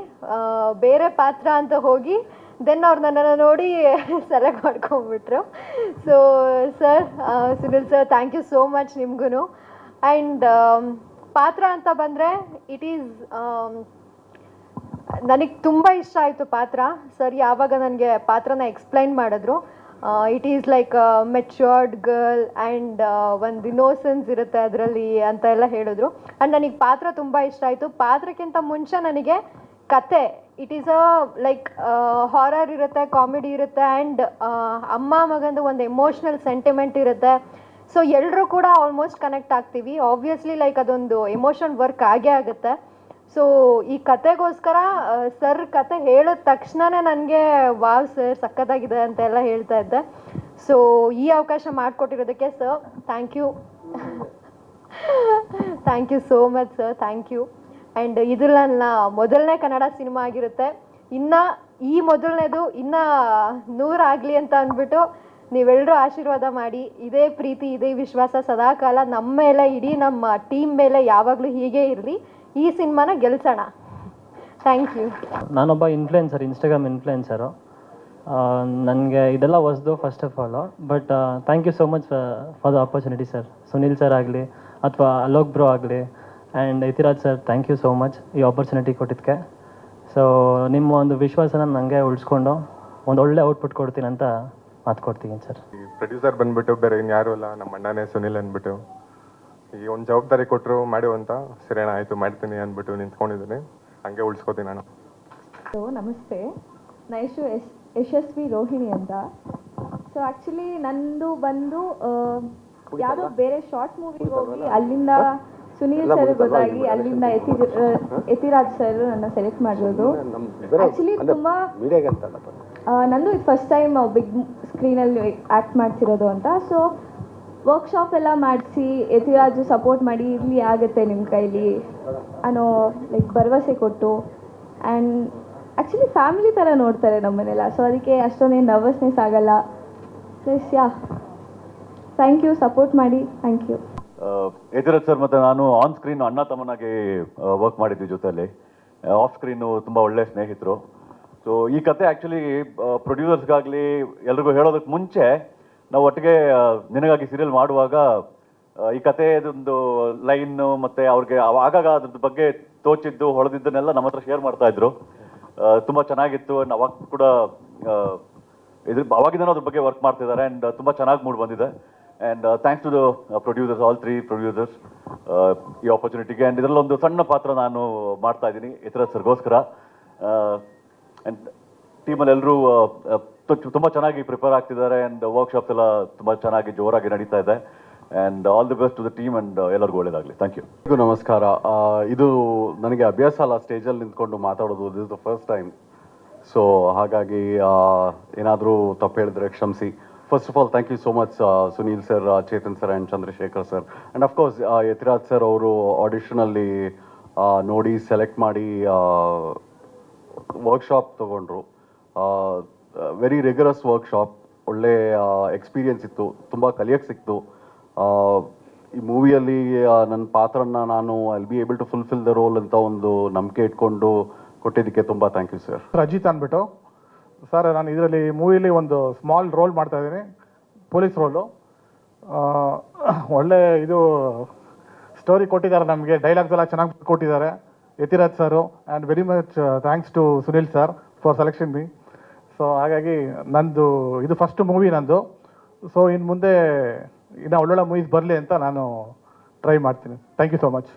[SPEAKER 9] ಬೇರೆ ಪಾತ್ರ ಅಂತ ಹೋಗಿ ದೆನ್ ಅವ್ರು ನನ್ನನ್ನು ನೋಡಿ ಸೆಲೆಕ್ಟ್ ಮಾಡ್ಕೊಂಡ್ಬಿಟ್ರು. So sir, Sunil sir, thank you so much ನಿಮ್ಗೂ. ಆ್ಯಂಡ್ ಪಾತ್ರ ಅಂತ ಬಂದರೆ ಇಟ್ ಈಸ್ ನನಗೆ ತುಂಬ ಇಷ್ಟ ಆಯಿತು ಪಾತ್ರ. ಸರ್ ಯಾವಾಗ ನನಗೆ ಪಾತ್ರನ ಎಕ್ಸ್ಪ್ಲೈನ್ ಮಾಡಿದ್ರು, it is like matured girl and ಒಂದು ಇನ್ನೋಸೆನ್ಸ್ ಇರುತ್ತೆ ಅದರಲ್ಲಿ ಅಂತ ಎಲ್ಲ ಹೇಳಿದ್ರು. ಆ್ಯಂಡ್ ನನಗೆ ಪಾತ್ರ ತುಂಬ ಇಷ್ಟ ಆಯಿತು. ಪಾತ್ರಕ್ಕಿಂತ ಮುಂಚೆ ನನಗೆ ಕತೆ, it is a like horror ಇರುತ್ತೆ, ಕಾಮಿಡಿ ಇರುತ್ತೆ, ಆ್ಯಂಡ್ ಅಮ್ಮ ಮಗಂದು ಒಂದು ಎಮೋಷ್ನಲ್ ಸೆಂಟಿಮೆಂಟ್ ಇರುತ್ತೆ. ಸೊ ಎಲ್ಲರೂ ಕೂಡ ಆಲ್ಮೋಸ್ಟ್ ಕನೆಕ್ಟ್ ಆಗ್ತೀವಿ. ಆಬ್ವಿಯಸ್ಲಿ ಲೈಕ್ ಅದೊಂದು ಎಮೋಷನ್ ವರ್ಕ್ ಆಗೇ ಆಗುತ್ತೆ. ಸೊ ಈ ಕತೆಗೋಸ್ಕರ ಸರ್ ಕತೆ ಹೇಳಿದ ತಕ್ಷಣವೇ ನನಗೆ ವಾವ್ ಸರ್ ಸಖತ್ತಾಗಿದೆ ಅಂತೆಲ್ಲ ಹೇಳ್ತಾ ಇದ್ದೆ. ಸೊ ಈ ಅವಕಾಶ ಮಾಡಿಕೊಟ್ಟಿರೋದಕ್ಕೆ sir thank you. Thank you so much sir, thank you. And ಇದು ನನ್ನ ಮೊದಲನೇ ಕನ್ನಡ ಸಿನಿಮಾ ಆಗಿರುತ್ತೆ. ಇನ್ನು ಈ ಮೊದಲನೇದು ಇನ್ನೂ 100 ಆಗಲಿ ಅಂತ ಅಂದ್ಬಿಟ್ಟು ನೀವೆಲ್ಲರೂ ಆಶೀರ್ವಾದ ಮಾಡಿ, ಇದೇ ಪ್ರೀತಿ ಇದೇ ವಿಶ್ವಾಸ ಸದಾಕಾಲ ನಮ್ಮ ಮೇಲೆ, ಇಡೀ ನಮ್ಮ ಟೀಮ್ ಮೇಲೆ ಯಾವಾಗಲೂ ಹೀಗೆ ಇರಲಿ. ಈ ಸಿನಿಮಾನ ಗೆಲ್ಸೋಣ. Thank you.
[SPEAKER 10] ನಾನೊಬ್ಬ ಇನ್ಫ್ಲುಯೆನ್ಸರ್, ಇನ್ಸ್ಟಾಗ್ರಾಮ್ ಇನ್ಫ್ಲುಯೆನ್ಸರು. ನನಗೆ ಇದೆಲ್ಲ ಹೊಸದು first of all. But thank you so much for the opportunity sir. Sunil sir ಆಗಲಿ ಅಥವಾ ಅಲೋಕ್ ಬ್ರೋ ಆಗಲಿ and Yathiraj sir, thank you so much ಈ ಆಪರ್ಚುನಿಟಿ ಕೊಟ್ಟಿದ್ದಕ್ಕೆ. ಸೊ ನಿಮ್ಮ ಒಂದು ವಿಶ್ವಾಸನ ನನಗೆ ಉಳಿಸ್ಕೊಂಡು ಒಂದು ಒಳ್ಳೆ ಔಟ್ಪುಟ್ ಕೊಡ್ತೀನಿ ಅಂತ ಮಾತು ಕೊಡ್ತೀನಿ ಸರ್.
[SPEAKER 11] ಈ ಪ್ರೊಡ್ಯೂಸರ್ ಬಂದ್ಬಿಟ್ಟು ಬೇರೆ ಇನ್ಯಾರು ಅಲ್ಲ, ನಮ್ಮ ಅಣ್ಣನೇ ಸುನಿಲ್ ಅಂದ್ಬಿಟ್ಟು ಈ ಒಂದು ಜವಾಬ್ದಾರಿ ಕೊಟ್ಟರು ಮಾಡು ಅಂತ. ಸರಿ ಆಯಿತು ಮಾಡ್ತೀನಿ ಅಂದ್ಬಿಟ್ಟು ನಿಂತ್ಕೊಂಡಿದ್ದೀನಿ, ಹಂಗೆ ಉಳಿಸ್ಕೋತೀನಿ ನಾನು.
[SPEAKER 12] ಸೊ ನಮಸ್ತೆ, ನೈಶು ಯಶಸ್ವಿ ರೋಹಿಣಿ ಅಂತ. ಸೊ ಆ್ಯಕ್ಚುಲಿ ನಂದು ಬಂದು ಯಾವುದೋ ಬೇರೆ ಶಾರ್ಟ್ ಮೂವಿಗೆ ಹೋಗಿ ಅಲ್ಲಿಂದ ಸುನೀಲ್ ಸರ್ ಗೊತ್ತಾಗಿ ಅಲ್ಲಿಂದ ಯತಿರಾಜ್ ಸರ್ ನನ್ನ ಸೆಲೆಕ್ಟ್ ಮಾಡಿರೋದು. ಆ್ಯಕ್ಚುಲಿ ತುಂಬ ನಂದು ಇದು ಫಸ್ಟ್ ಟೈಮ್ ಬಿಗ್ ಸ್ಕ್ರೀನಲ್ಲಿ ಆ್ಯಕ್ಟ್ ಮಾಡ್ತಿರೋದು ಅಂತ. ಸೊ ವರ್ಕ್ಶಾಪ್ ಎಲ್ಲ ಮಾಡಿಸಿ ಯತಿರಾಜು ಸಪೋರ್ಟ್ ಮಾಡಿ ಇರಲಿ ಆಗುತ್ತೆ ನಿಮ್ಮ ಕೈಲಿ ಅನ್ನೋ ಲೈಕ್ ಭರವಸೆ ಕೊಟ್ಟು. ಆ್ಯಂಡ್ ಆ್ಯಕ್ಚುಲಿ ಫ್ಯಾಮಿಲಿ ಥರ ನೋಡ್ತಾರೆ ನಮ್ಮನೆಲ್ಲ. ಸೊ ಅದಕ್ಕೆ ಅಷ್ಟೊಂದೇನು ನರ್ವಸ್ನೆಸ್ ಆಗಲ್ಲ. Plus yeah thank you, support ಮಾಡಿ, ಥ್ಯಾಂಕ್ ಯು.
[SPEAKER 13] ಯತಿರಾಜ್ ಸರ್ ಮತ್ತು ನಾನು ಆನ್ ಸ್ಕ್ರೀನ್ ಅಣ್ಣ ತಮ್ಮನಾಗಿ ವರ್ಕ್ ಮಾಡಿದ್ವಿ ಜೊತೆಯಲ್ಲಿ. ಆಫ್ ಸ್ಕ್ರೀನು ತುಂಬ ಒಳ್ಳೆಯ ಸ್ನೇಹಿತರು. ಸೊ ಈ ಕತೆ ಆ್ಯಕ್ಚುಲಿ ಪ್ರೊಡ್ಯೂಸರ್ಸ್ಗಾಗಲಿ ಎಲ್ರಿಗೂ ಹೇಳೋದಕ್ಕೆ ಮುಂಚೆ ನಾವು ಒಟ್ಟಿಗೆ ನಿನಗಾಗಿ ಸೀರಿಯಲ್ ಮಾಡುವಾಗ ಈ ಕಥೆದೊಂದು ಲೈನು ಮತ್ತು ಅವ್ರಿಗೆ ಆಗಾಗ ಅದ್ರ ಬಗ್ಗೆ ತೋಚಿದ್ದು ಹೊಳೆದಿದ್ದನ್ನೆಲ್ಲ ನಮ್ಮ ಹತ್ರ ಶೇರ್ ಮಾಡ್ತಾಯಿದ್ರು. ತುಂಬ ಚೆನ್ನಾಗಿತ್ತು. ಅವಾಗ ಕೂಡ ಅವಾಗಿಂದ ಅದ್ರ ಬಗ್ಗೆ ವರ್ಕ್ ಮಾಡ್ತಿದ್ದಾರೆ ಆ್ಯಂಡ್ ತುಂಬ ಚೆನ್ನಾಗಿ ಮೂಡ್ ಬಂದಿದೆ. And thanks to the producers, all 3 producers ಈ ಆಪರ್ಚುನಿಟಿಗೆ. ಆ್ಯಂಡ್ ಇದರಲ್ಲೊಂದು ಸಣ್ಣ ಪಾತ್ರ ನಾನು ಮಾಡ್ತಾ ಇದ್ದೀನಿ ಯತಿರಾಜ್ ಸರ್ಗೋಸ್ಕರ. ಆ್ಯಂಡ್ ಟೀಮಲ್ಲಿ ಎಲ್ಲರೂ ತುಂಬ ಚೆನ್ನಾಗಿ ಪ್ರಿಪೇರ್ ಆಗ್ತಿದ್ದಾರೆ ಆ್ಯಂಡ್ ವರ್ಕ್ಶಾಪ್ಸ್ ಎಲ್ಲ ತುಂಬ ಚೆನ್ನಾಗಿ ಜೋರಾಗಿ ನಡೀತಾ ಇದೆ. And all the best to the team and ಎಲ್ಲರಿಗೂ ಒಳ್ಳೆಯದಾಗಲಿ. Thank you.
[SPEAKER 14] ನಮಸ್ಕಾರ. ಇದು ನನಗೆ ಅಭ್ಯಾಸ ಅಲ್ಲ ಸ್ಟೇಜಲ್ಲಿ ನಿಂತ್ಕೊಂಡು ಮಾತಾಡೋದು. This is the first time. So ಹಾಗಾಗಿ ಏನಾದರೂ ತಪ್ಪು ಹೇಳಿದ್ರೆ ಕ್ಷಮಿಸಿ. First of all thank you so much Sunil sir, Chetan sir and Chandrashekar sir. And of course Yathiraj sir ಅವರು ಆಡಿಷನಲ್ಲಿ ನೋಡಿ ಸೆಲೆಕ್ಟ್ ಮಾಡಿ ವರ್ಕ್ಶಾಪ್ ತೊಗೊಂಡ್ರು. ವೆರಿ ರಿಗರಸ್ ವರ್ಕ್ಶಾಪ್, ಒಳ್ಳೆ ಎಕ್ಸ್ಪೀರಿಯನ್ಸ್ ಇತ್ತು, ತುಂಬ ಕಲಿಯೋಕ್ಕೆ ಸಿಕ್ತು. ಈ ಮೂವಿಯಲ್ಲಿ ನನ್ನ ಪಾತ್ರನ ನಾನು I'll be able to fulfil the role ಅಂತ ಒಂದು ನಂಬಿಕೆ ಇಟ್ಕೊಂಡು ಕೊಟ್ಟಿದ್ದಕ್ಕೆ ತುಂಬ ಥ್ಯಾಂಕ್ ಯು ಸರ್.
[SPEAKER 15] ಅಜಿತ್ ಅಂದ್ಬಿಟ್ಟು ಸರ್, ನಾನು ಇದರಲ್ಲಿ ಮೂವಿಲಿ ಒಂದು ಸ್ಮಾಲ್ ರೋಲ್ ಮಾಡ್ತಾಯಿದ್ದೀನಿ, ಪೊಲೀಸ್ ರೋಲು. ಒಳ್ಳೆ ಇದು ಸ್ಟೋರಿ ಕೊಟ್ಟಿದ್ದಾರೆ ನಮಗೆ, ಡೈಲಾಗ್ಸ್ ಎಲ್ಲ ಚೆನ್ನಾಗಿ ಕೊಟ್ಟಿದ್ದಾರೆ Yathiraj sir. And very much thanks to Sunil sir for selection me. So ಹಾಗಾಗಿ ನಂದು ಇದು ಫಸ್ಟ್ ಮೂವಿ ನಂದು. ಸೊ ಇನ್ನು ಮುಂದೆ ಇನ್ನೂ ಒಳ್ಳೊಳ್ಳೆ ಮೂವೀಸ್ ಬರಲಿ ಅಂತ ನಾನು ಟ್ರೈ ಮಾಡ್ತೀನಿ. Thank you so much.